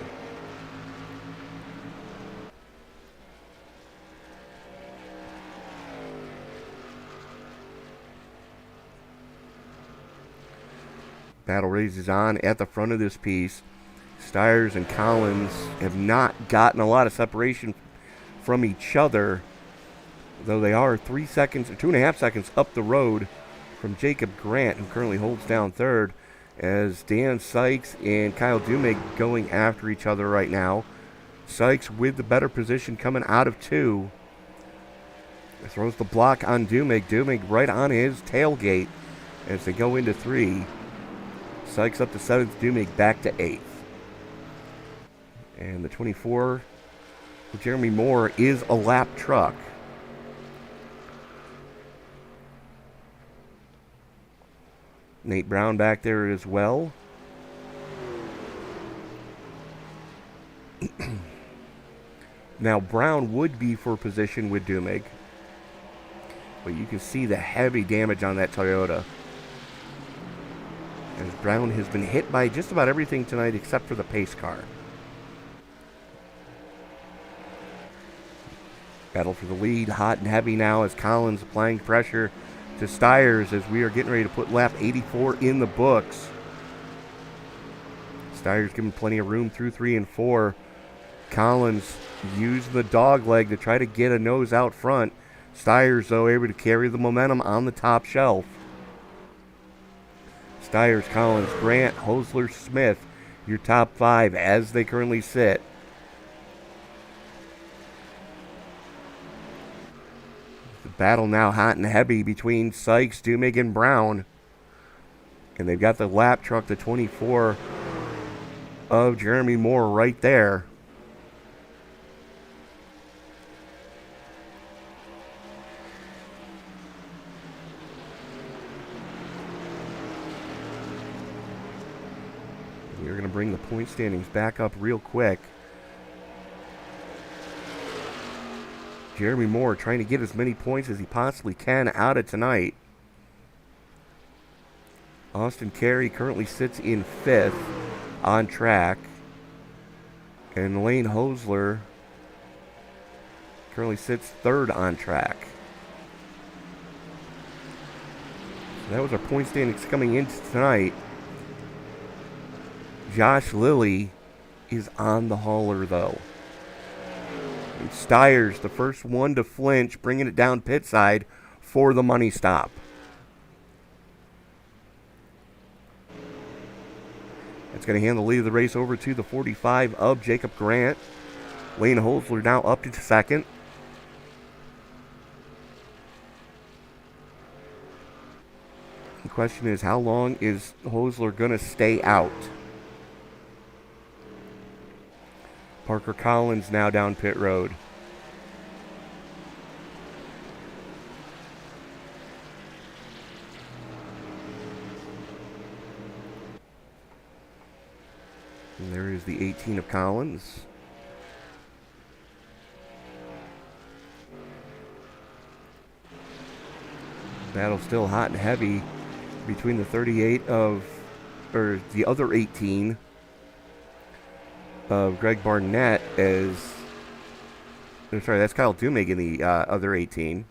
Battle races on at the front of this piece. Stiers and Collins have not gotten a lot of separation from each other, though they are 3 seconds or 2.5 seconds up the road from Jacob Grant, who currently holds down third, as Dan Sykes and Kyle Dumig going after each other right now. Sykes with the better position coming out of 2. Throws the block on Dumig. Dumig right on his tailgate as they go into 3. Sykes up to 7th, Dumig back to 8th. And the 24, Jeremy Moore, is a lap truck. Nate Brown back there as well. Now, Brown would be for position with Dumig, but you can see the heavy damage on that Toyota, as Brown has been hit by just about everything tonight except for the pace car. Battle for the lead, hot and heavy now, as Collins applying pressure to Stiers as we are getting ready to put lap 84 in the books. Stiers giving plenty of room through 3 and 4. Collins used the dog leg to try to get a nose out front. Stiers, though, able to carry the momentum on the top shelf. Stiers, Collins, Grant, Hosler, Smith, your top 5 as they currently sit. The battle now hot and heavy between Sykes, Dumig, and Brown. And they've got the lap truck, the 24 of Jeremy Moore right there. We're going to bring the point standings back up real quick. Jeremy Moore trying to get as many points as he possibly can out of tonight. Austin Carey currently sits in 5th on track. And Lane Hosler currently sits 3rd on track. So that was our point standings coming into tonight. Josh Lilly is on the hauler, though. And Stiers, the first one to flinch, bringing it down pit side for the money stop. It's going to hand the lead of the race over to the 45 of Jacob Grant. Lane Hosler now up to 2nd. The question is, how long is Hosler going to stay out? Parker Collins now down pit road. And there is the 18 of Collins. Battle still hot and heavy between the 38 of, or the other 18 of Greg Barnett as, I'm sorry, that's Kyle Dumig in the other 18.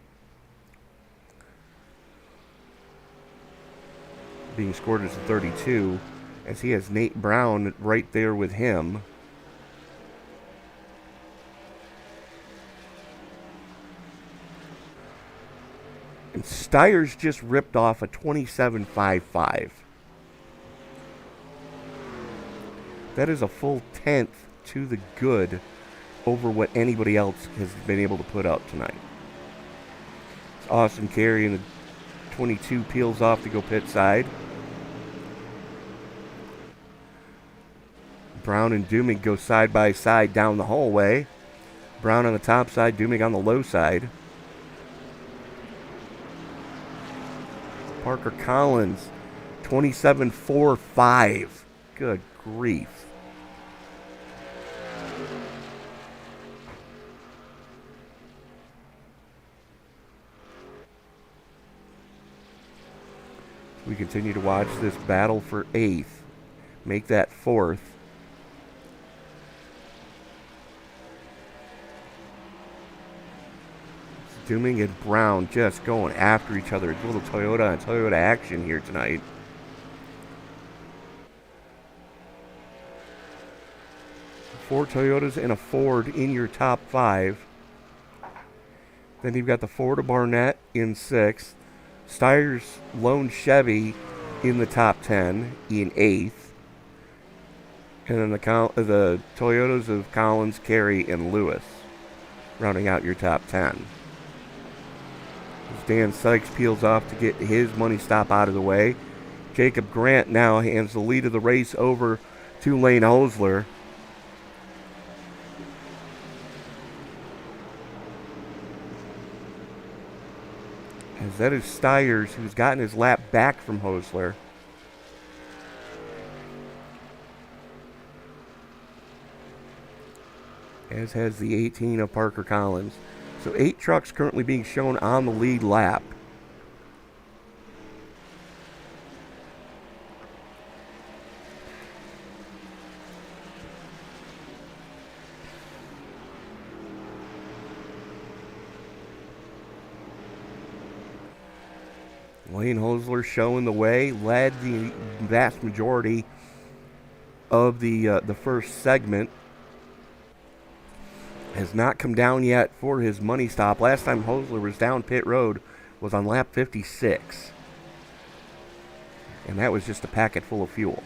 Being scored as a 32, as he has Nate Brown right there with him. And Stiers just ripped off a 27.55. That is a full 10th to the good over what anybody else has been able to put up tonight. It's Austin Carey in the 22 peels off to go pit side. Brown and Dumig go side by side down the hallway. Brown on the top side, Dumig on the low side. Parker Collins, 27.45. Good grief. We continue to watch this battle for 8th. Make that 4th. Dumig and Brown just going after each other. A little Toyota and Toyota action here tonight. Four Toyotas and a Ford in your top 5. Then you've got the Ford of Barnett in 6th. Stiers lone Chevy in the top 10 in 8th. And then the Toyotas of Collins, Carey, and Lewis rounding out your top 10. As Dan Sykes peels off to get his money stop out of the way. Jacob Grant now hands the lead of the race over to Lane Hosler. As that is Stiers, who's gotten his lap back from Hosler. As has the 18 of Parker Collins. So 8 trucks currently being shown on the lead lap. Lane Hosler showing the way, led the vast majority of the first segment. Has not come down yet for his money stop. Last time Hosler was down pit road was on lap 56. And that was just a packet full of fuel.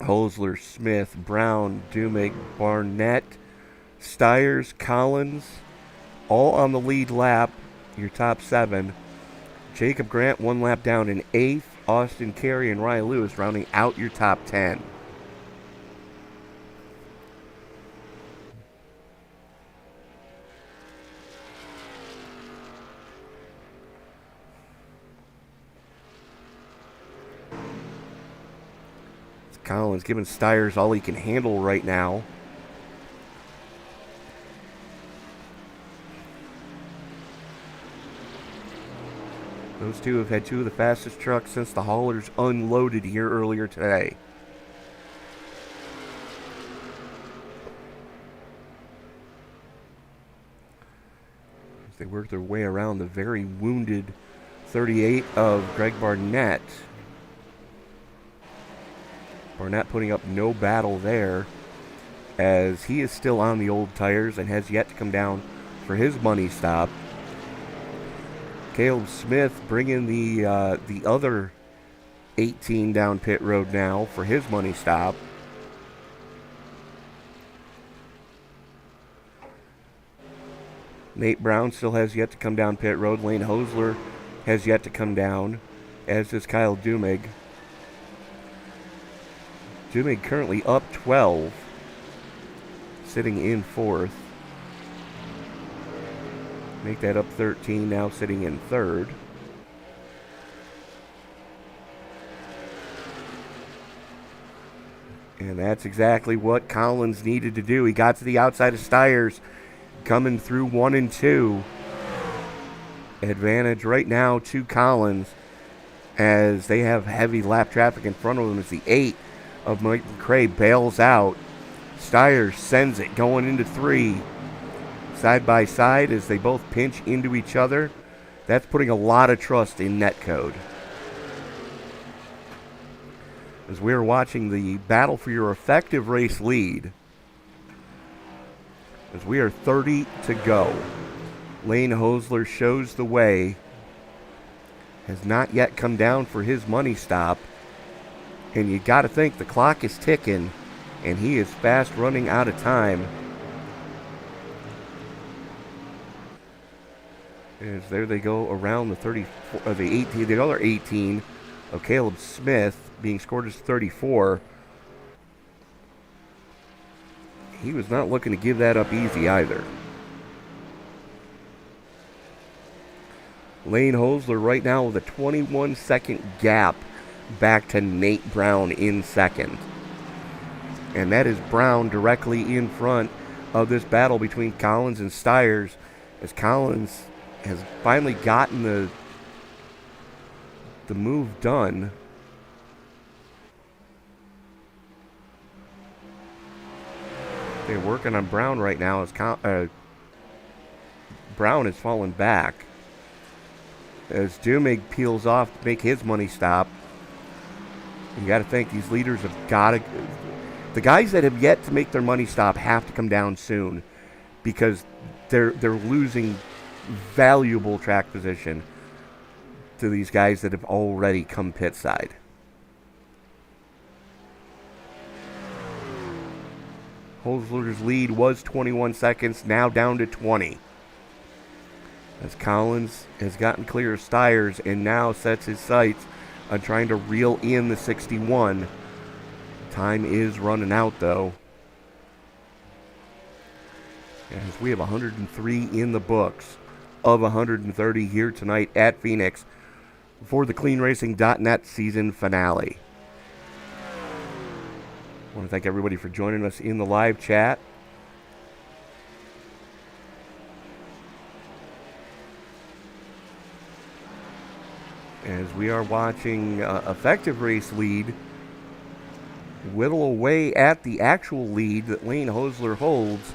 Hosler, Smith, Brown, Dumig, Barnett, Stiers, Collins, all on the lead lap, your top 7. Jacob Grant 1 lap down in 8th. Austin Carey and Ryan Lewis rounding out your top 10. Collins giving Stiers all he can handle right now. Those two have had two of the fastest trucks since the haulers unloaded here earlier today. As they work their way around the very wounded 38 of Greg Barnett. Barnett putting up no battle there, as he is still on the old tires and has yet to come down for his money stop. Caleb Smith bringing the other 18 down pit road now for his money stop. Nate Brown still has yet to come down pit road. Lane Hosler has yet to come down, as does Kyle Dumig. Dumig currently up 12, sitting in fourth. Make that up 13, now sitting in third. And that's exactly what Collins needed to do. He got to the outside of Stiers, coming through 1 and 2. Advantage right now to Collins, as they have heavy lap traffic in front of them as the 8 of Mike McCrae bails out. Stiers sends it going into 3. Side by side as they both pinch into each other. That's putting a lot of trust in netcode. As we're watching the battle for your effective race lead, as we are 30 to go. Lane Hosler shows the way. Has not yet come down for his money stop. And you got to think the clock is ticking, and he is fast running out of time. As there they go around the 34, the 18, the other 18 of Caleb Smith being scored as 34. He was not looking to give that up easy either. Lane Hosler right now with a 21-second gap back to Nate Brown in second. And that is Brown directly in front of this battle between Collins and Stiers, as Collins has finally gotten the move done. They're working on Brown right now as Brown is falling back. As Dumig peels off to make his money stop. You got to think these leaders have got to... The guys that have yet to make their money stop have to come down soon, because they're losing valuable track position to these guys that have already come pit side. Hosler's lead was 21 seconds, now down to 20. As Collins has gotten clear of Stiers and now sets his sights on trying to reel in the 61. Time is running out, though. As we have 103 in the books of 130 here tonight at Phoenix for the CleanRacing.net season finale. I want to thank everybody for joining us in the live chat. As we are watching effective race lead whittle away at the actual lead that Lane Hosler holds.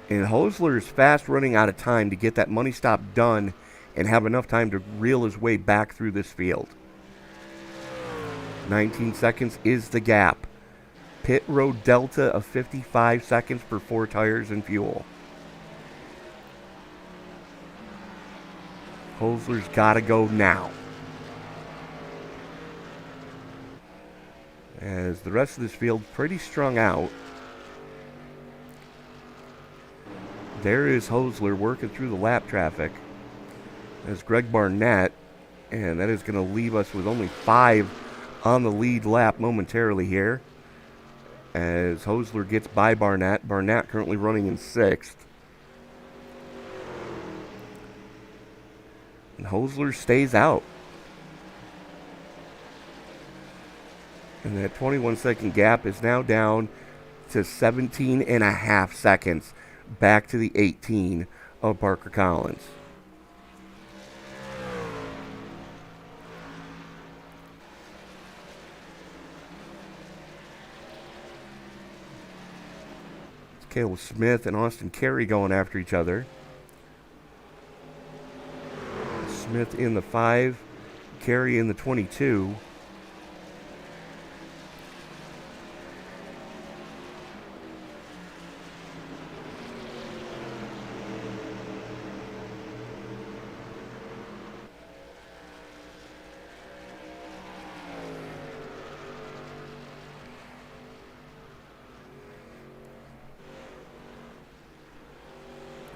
And Hosler is fast running out of time to get that money stop done and have enough time to reel his way back through this field. 19 seconds is the gap. Pit road delta of 55 seconds for 4 tires and fuel. Hosler's got to go now. As the rest of this field pretty strung out. There is Hosler working through the lap traffic. There's Greg Barnett, and that is going to leave us with only 5 on the lead lap momentarily here. As Hosler gets by Barnett. Barnett currently running in 6th. And Hosler stays out. And that 21-second gap is now down to 17 and a half seconds, back to the 18 of Parker Collins. It's Caleb Smith and Austin Carey going after each other. Smith in the 5, Carey in the 22.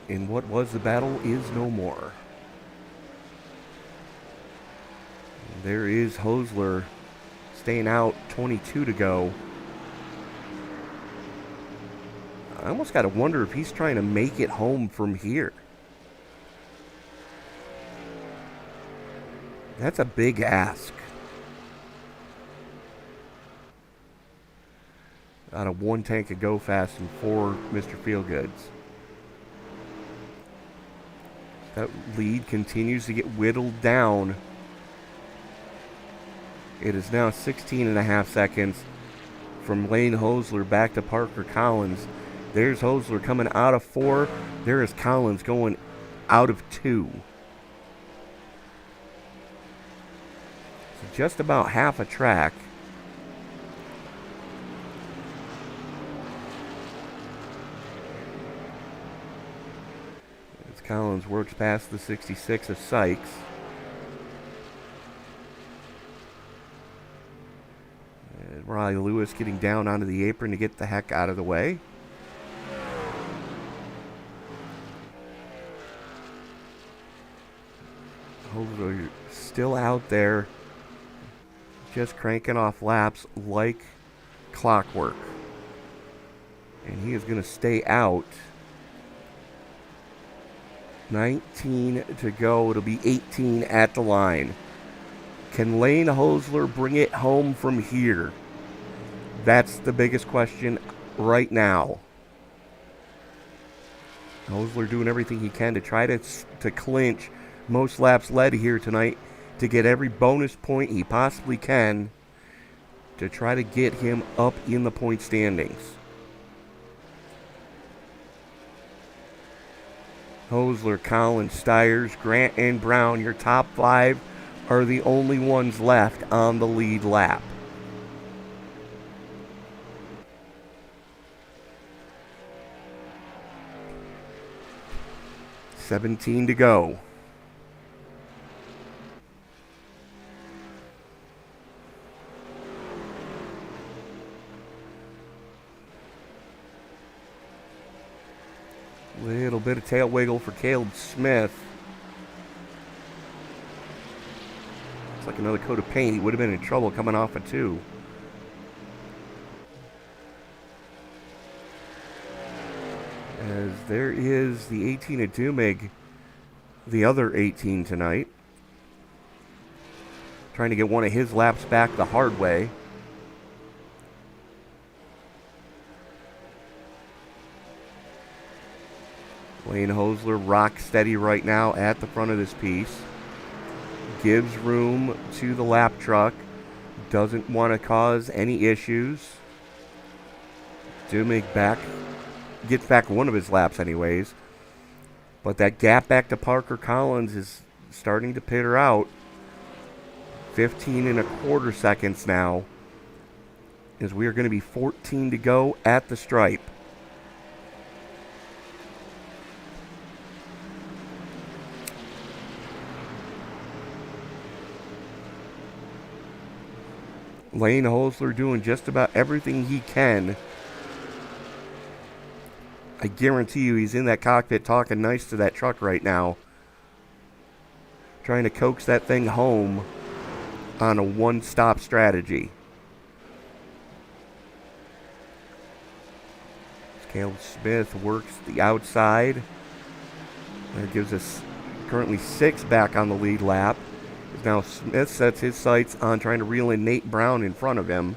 And what was the battle is no more. There is Hosler staying out, 22 to go. I almost got to wonder if he's trying to make it home from here. That's a big ask. Out of 1 tank of Go Fast and 4 Mr. Feelgoods. That lead continues to get whittled down. It is now 16 and a half seconds from Lane Hosler back to Parker Collins. There's Hosler coming out of 4. There is Collins going out of 2. So just about half a track. As Collins works past the 66 of Sykes. Riley Lewis getting down onto the apron to get the heck out of the way. Hosler still out there, just cranking off laps like clockwork. And he is going to stay out. 19 to go. It'll be 18 at the line. Can Lane Hosler bring it home from here? That's the biggest question right now. Hosler doing everything he can to try to clinch most laps led here tonight, to get every bonus point he possibly can to try to get him up in the point standings. Hosler, Collins, Stiers, Grant, and Brown, your top 5 are the only ones left on the lead lap. $17 to go. Little bit of tail wiggle for Caleb Smith. It's like another coat of paint. He would have been in trouble coming off a 2. As there is the 18 of Dumig, the other 18 tonight. Trying to get one of his laps back the hard way. Lane Hosler rock steady right now at the front of this piece. Gives room to the lap truck. Doesn't want to cause any issues. Dumig back. Gets back one of his laps anyways. But that gap back to Parker Collins is starting to peter out. 15 and a quarter seconds now. As we are going to be 14 to go at the stripe. Lane Hosler doing just about everything he can. I guarantee you he's in that cockpit talking nice to that truck right now. Trying to coax that thing home on a one-stop strategy. Caleb Smith works the outside. That gives us currently 6 back on the lead lap. Now Smith sets his sights on trying to reel in Nate Brown in front of him.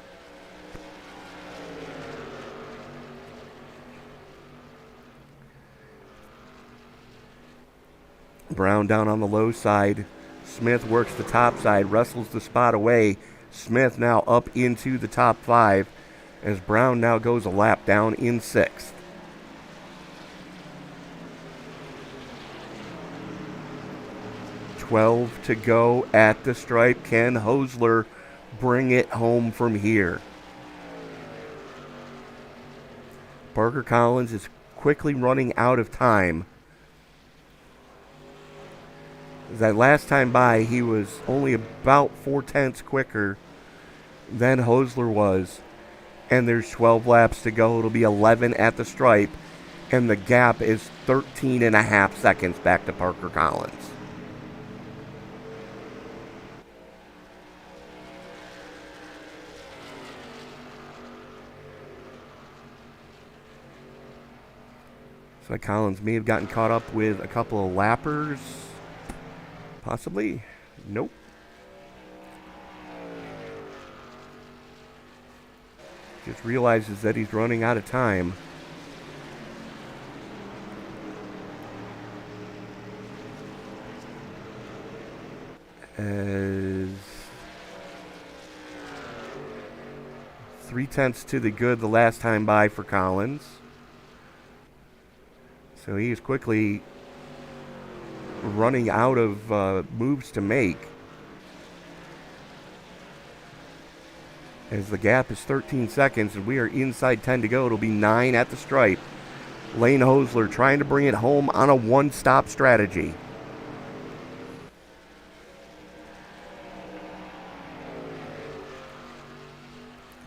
Brown down on the low side. Smith works the top side, wrestles the spot away. Smith now up into the top 5 as Brown now goes a lap down in 6th. .12 to go at the stripe. Can Hosler bring it home from here? Parker Collins is quickly running out of time. That last time by, he was only about 4/10 quicker than Hosler was. And there's 12 laps to go. It'll be 11 at the stripe. And the gap is 13.5 seconds back to Parker Collins. So Collins may have gotten caught up with a couple of lappers. Possibly. Nope. Just realizes that he's running out of time. As 3/10 to the good the last time by for Collins. So he is quickly running out of moves to make. As the gap is 13 seconds and we are inside 10 to go. It'll be 9 at the stripe. Lane Hosler trying to bring it home on a one-stop strategy.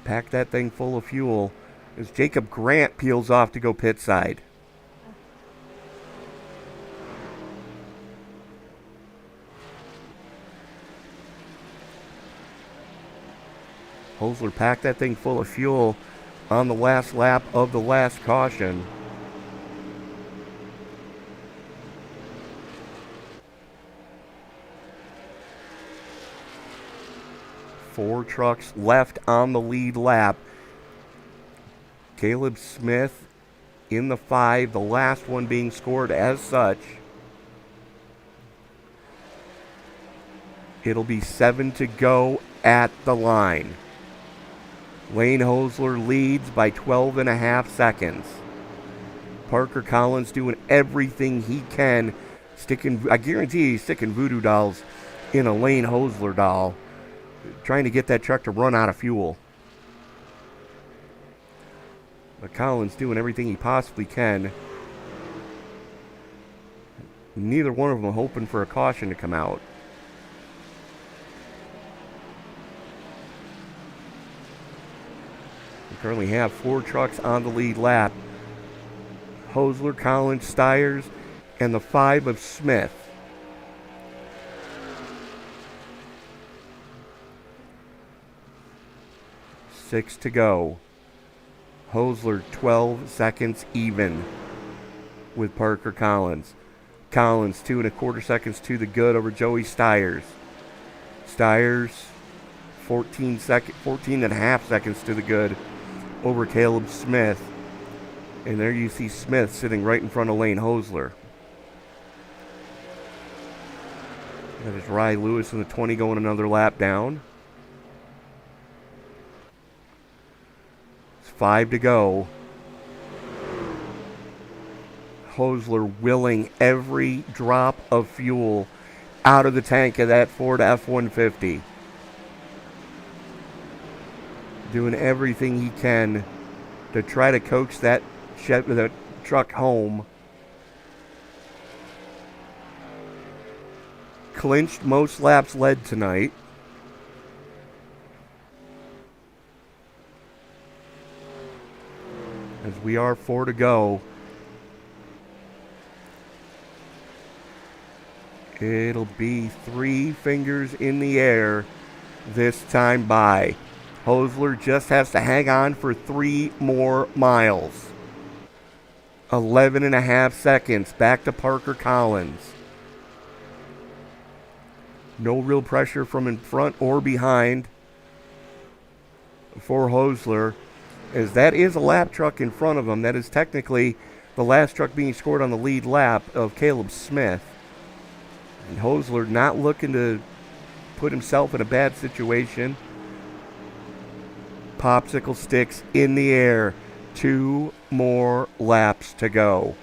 Pack that thing full of fuel as Jacob Grant peels off to go pit side. Hosler packed that thing full of fuel on the last lap of the last caution. Four trucks left on the lead lap. Caleb Smith in the 5, the last one being scored as such. It'll be 7 to go at the line. Lane Hosler leads by 12.5 seconds. Parker Collins doing everything he can. I guarantee he's sticking voodoo dolls in a Lane Hosler doll, trying to get that truck to run out of fuel. But Collins doing everything he possibly can. Neither one of them hoping for a caution to come out. Currently have 4 trucks on the lead lap. Hosler, Collins, Stiers, and the 5 of Smith. Six to go. Hosler 12 seconds even with Parker Collins. Collins 2.25 seconds to the good over Joey Stiers. Stiers 14.5 seconds to the good over Caleb Smith. And there you see Smith sitting right in front of Lane Hosler. That is Rye Lewis in the 20 going another lap down. It's 5 to go. Hosler willing every drop of fuel out of the tank of that Ford F-150. Doing everything he can to try to coax that truck home. Clinched most laps led tonight. As we are 4 to go. It'll be 3 fingers in the air this time by. Hosler just has to hang on for 3 more miles. 11.5 seconds back to Parker Collins. No real pressure from in front or behind for Hosler, as that is a lap truck in front of him. That is technically the last truck being scored on the lead lap of Caleb Smith. And Hosler not looking to put himself in a bad situation. Popsicle sticks in the air. 2 more laps to go.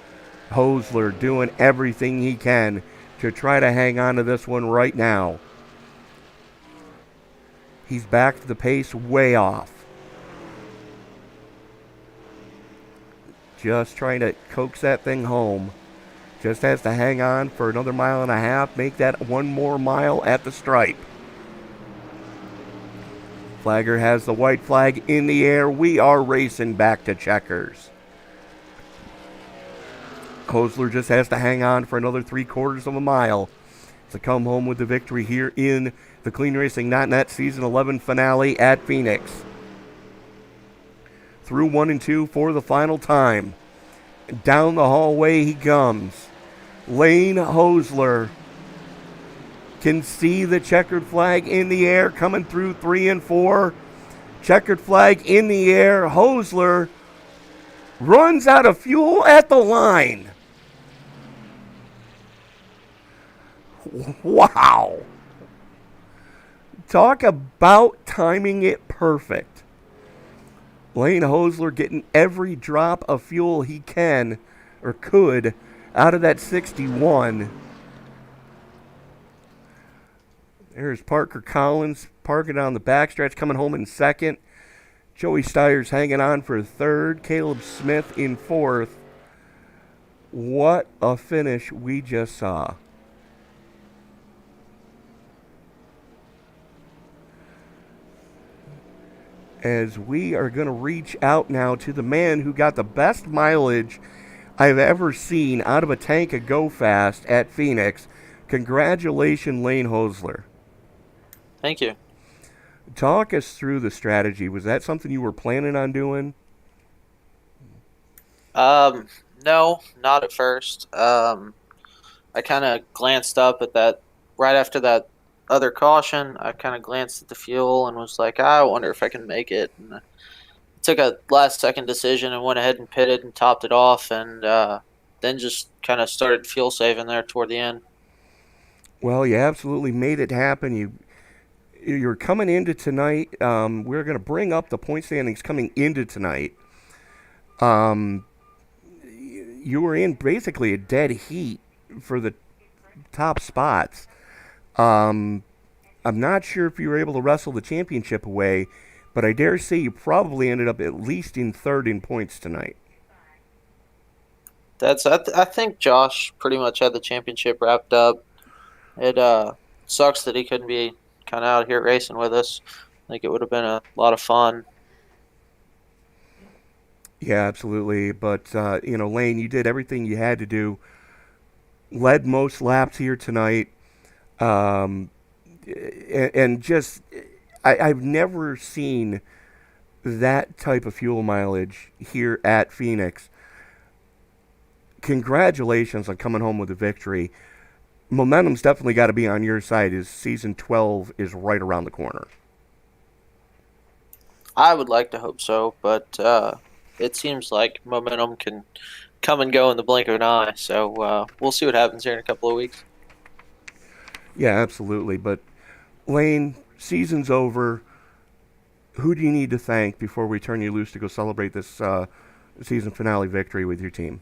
Hosler doing everything he can to try to hang on to this one right now. He's backed the pace way off. Just trying to coax that thing home. Just has to hang on for another 1.5 miles, make that 1 more mile at the stripe. Flagger has the white flag in the air. We are racing back to checkers. Hosler just has to hang on for another 3/4 of a mile to come home with the victory here in the CleanRacing.net Season 11 finale at Phoenix. Through 1 and 2 for the final time. Down the hallway he comes. Lane Hosler can see the checkered flag in the air coming through 3 and 4. Checkered flag in the air. Hosler runs out of fuel at the line. Wow. Talk about timing it perfect. Lane Hosler getting every drop of fuel he can or could out of that 61. There's Parker Collins parking on the backstretch, coming home in second. Joey Steyer's hanging on for third. Caleb Smith in fourth. What a finish we just saw. As we are going to reach out now to the man who got the best mileage I've ever seen out of a tank of Go Fast at Phoenix. Congratulations, Lane Hosler. Thank you. Talk us through the strategy. Was that something you were planning on doing? No, not at first. I kind of glanced up at that right after that other caution. I kind of glanced at the fuel and was like, I wonder if I can make it. And I took a last-second decision and went ahead and pitted and topped it off, and then just kind of started fuel saving there toward the end. Well, you absolutely made it happen. You're coming into tonight. We're going to bring up the point standings coming into tonight. You were in basically a dead heat for the top spots. I'm not sure if you were able to wrestle the championship away, but I dare say you probably ended up at least in third in points tonight. I think Josh pretty much had the championship wrapped up. It sucks that he couldn't be kind of out here racing with us. I think it would have been a lot of fun. Yeah, absolutely. But, Lane, you did everything you had to do. Led most laps here tonight. And just, I've never seen that type of fuel mileage here at Phoenix. Congratulations on coming home with a victory. Momentum's definitely got to be on your side as season 12 is right around the corner. I would like to hope so, but it seems like momentum can come and go in the blink of an eye. So we'll see what happens here in a couple of weeks. Yeah, absolutely. But, Lane, season's over. Who do you need to thank before we turn you loose to go celebrate this season finale victory with your team?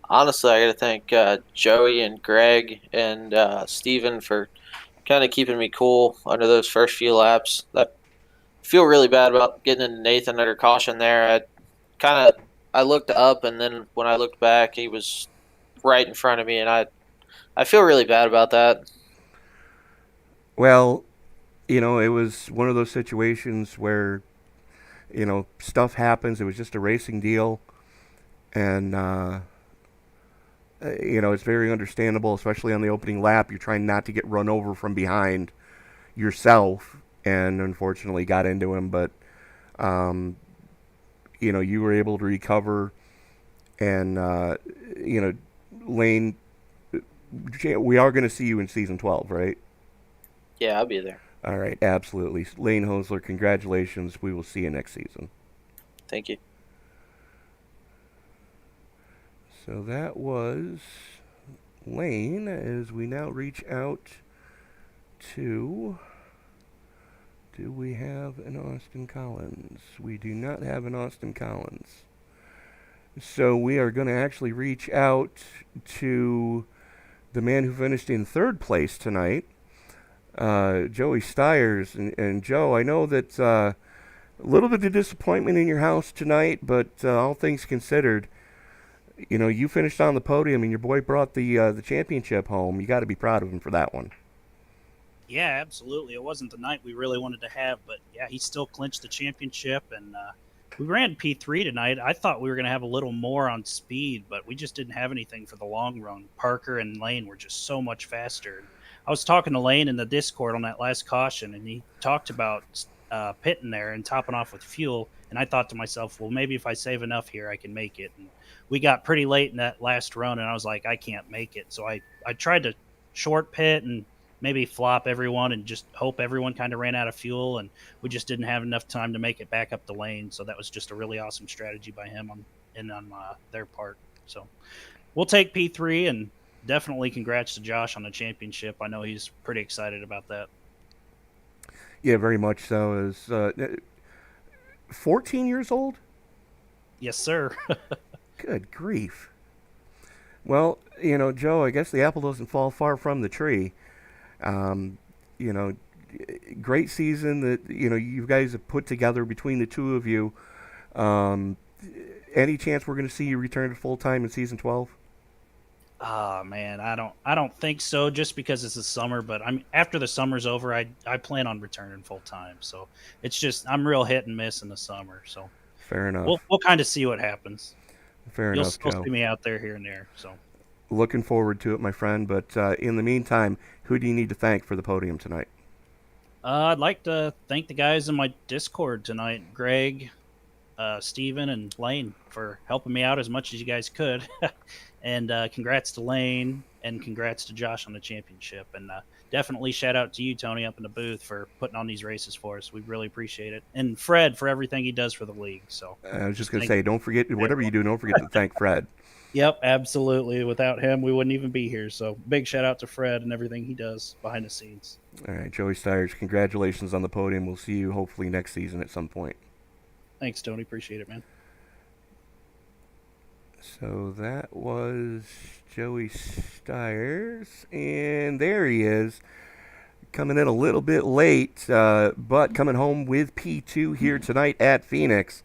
Honestly, I got to thank Joey and Greg and Steven for kind of keeping me cool under those first few laps. I feel really bad about getting into Nathan under caution there. I looked up, and then when I looked back, he was right in front of me, and I feel really bad about that. Well, it was one of those situations where, stuff happens. It was just a racing deal, and it's very understandable, especially on the opening lap. You're trying not to get run over from behind yourself, and unfortunately got into him. But, you were able to recover. And, Lane, we are going to see you in season 12, right? Yeah, I'll be there. All right, absolutely. Lane Hosler, congratulations. We will see you next season. Thank you. So that was Lane as we now reach out to... Do we have an Austin Collins? We do not have an Austin Collins. So we are going to actually reach out to the man who finished in third place tonight, Joey Stiers. And Joe, I know that a little bit of disappointment in your house tonight, but all things considered, you know, you finished on the podium and your boy brought the championship home. You got to be proud of him for that one. Yeah, absolutely. It wasn't the night we really wanted to have, but yeah, he still clinched the championship, and we ran P3 tonight. I thought we were going to have a little more on speed, but we just didn't have anything for the long run. Parker and Lane were just so much faster. I was talking to Lane in the Discord on that last caution, and he talked about pitting there and topping off with fuel, and I thought to myself, well, maybe if I save enough here, I can make it. And we got pretty late in that last run, and I was like, I can't make it. So I tried to short pit and maybe flop everyone and just hope everyone kind of ran out of fuel, and we just didn't have enough time to make it back up the lane. So that was just a really awesome strategy by him on their part. So we'll take P3, and definitely congrats to Josh on the championship. I know he's pretty excited about that. Yeah, very much so. Is 14 years old? Yes, sir. Good grief. Well, you know, Joe, I guess the apple doesn't fall far from the tree. You know, great season that, you know, you guys have put together between the two of you. Any chance we're going to see you return to full-time in season 12? Oh man, I don't think so, just because it's the summer, but after the summer's over, I plan on returning full-time. So it's just, I'm real hit and miss in the summer. So fair enough. We'll kind of see what happens. Fair You'll enough, still Joe. see me out there here and there. So Looking forward to it, my friend. But in the meantime, who do you need to thank for the podium tonight? I'd like to thank the guys in my Discord tonight, Greg, Steven, and Lane, for helping me out as much as you guys could. And congrats to Lane, and congrats to Josh on the championship. And definitely shout out to you, Tony, up in the booth for putting on these races for us. We really appreciate it. And Fred for everything he does for the league. So I was just going to say, don't forget, whatever you do, don't forget to thank Fred. Yep, absolutely. Without him, we wouldn't even be here. So big shout out to Fred and everything he does behind the scenes. All right, Joey Stiers, congratulations on the podium. We'll see you hopefully next season at some point. Thanks, Tony. Appreciate it, man. So that was Joey Stiers, and there he is, coming in a little bit late, but coming home with P2 here tonight at Phoenix.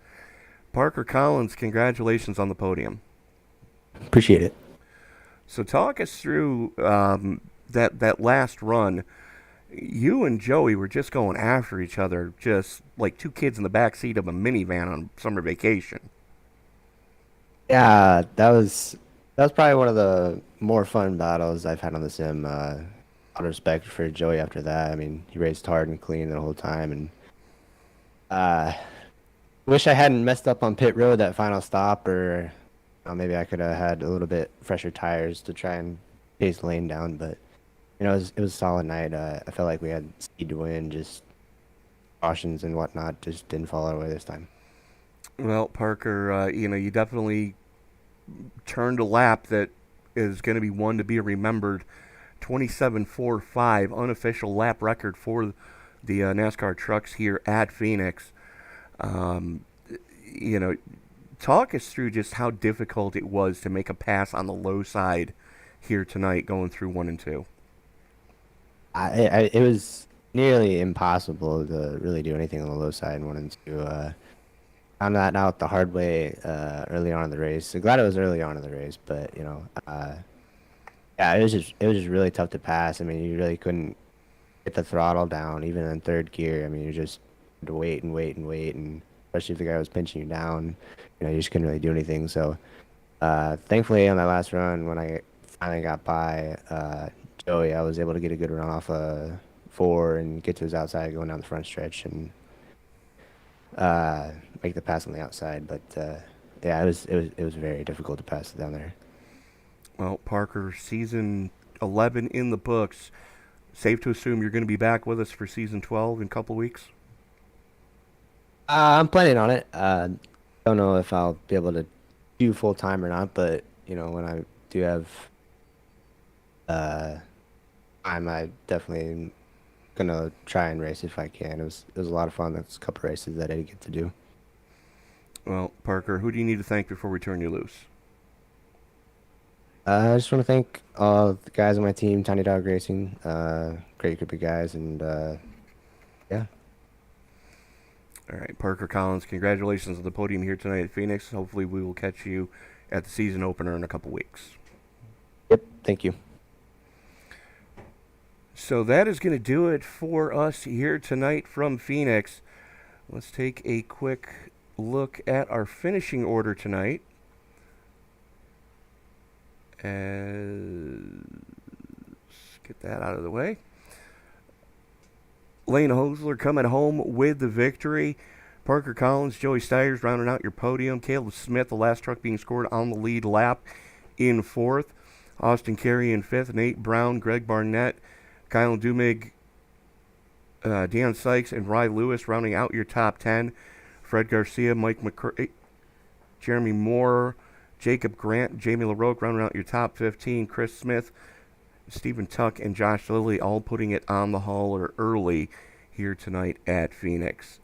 Parker Collins, congratulations on the podium. Appreciate it. So talk us through that last run. You and Joey were just going after each other, just like two kids in the back seat of a minivan on summer vacation. Yeah, that was probably one of the more fun battles I've had on the sim. Out of respect for Joey after that. I mean, he raced hard and clean the whole time, and wish I hadn't messed up on pit road that final stop, or maybe I could have had a little bit fresher tires to try and pace Lane down. But you know, it was a solid night. I felt like we had speed to win, just cautions and whatnot just didn't fall our way this time. Well, Parker, you know, you definitely turned a lap that is going to be one to be remembered. 27.45 unofficial lap record for the NASCAR trucks here at Phoenix. You know, talk us through just how difficult it was to make a pass on the low side here tonight going through 1 and 2. It was nearly impossible to really do anything on the low side in 1 and 2. Found that out the hard way early on in the race. So glad it was early on in the race, but you know, yeah, it was just really tough to pass. I mean, you really couldn't get the throttle down even in third gear. I mean, you just had to wait and wait and wait, and especially if the guy was pinching you down, you know, you just couldn't really do anything. So thankfully on that last run, when I finally got by Joey, I was able to get a good run off a 4 and get to his outside going down the front stretch and make the pass on the outside. But yeah, it was very difficult to pass it down there. Well, Parker, season 11 in the books. Safe to assume you're going to be back with us for season 12 in a couple weeks? I'm planning on it. Don't know if I'll be able to do full time or not, but you know, when I do have I definitely am gonna try and race if I can. It was a lot of fun. That's a couple races that I didn't get to do. Well, Parker, who do you need to thank before we turn you loose? I just want to thank all the guys on my team, Tiny Dog Racing. Great group of guys, and yeah. All right, Parker Collins, congratulations on the podium here tonight at Phoenix. Hopefully we will catch you at the season opener in a couple weeks. Yep, thank you. So that is going to do it for us here tonight from Phoenix. Let's take a quick look at our finishing order tonight. Let's get that out of the way. Lane Hosler coming home with the victory. Parker Collins, Joey Stiers rounding out your podium. Caleb Smith, the last truck being scored on the lead lap, in fourth. Austin Carey in fifth. Nate Brown, Greg Barnett, Kyle Dumig, Dan Sykes, and Rye Lewis rounding out your top 10. Fred Garcia, Mike McCurry, Jeremy Moore, Jacob Grant, Jamie LaRoque rounding out your top 15. Chris Smith, Stephen Tuck, and Josh Lilly all putting it on the hauler early here tonight at Phoenix.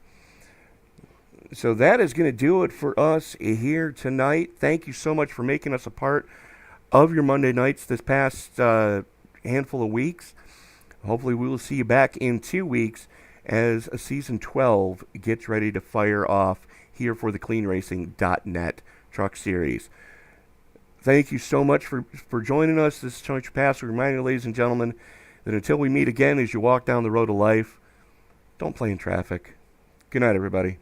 So that is going to do it for us here tonight. Thank you so much for making us a part of your Monday nights this past handful of weeks. Hopefully we will see you back in 2 weeks as Season 12 gets ready to fire off here for the CleanRacing.net Truck Series. Thank you so much for joining us. This is Tony Pass reminding you, ladies and gentlemen, that until we meet again as you walk down the road of life, don't play in traffic. Good night, everybody.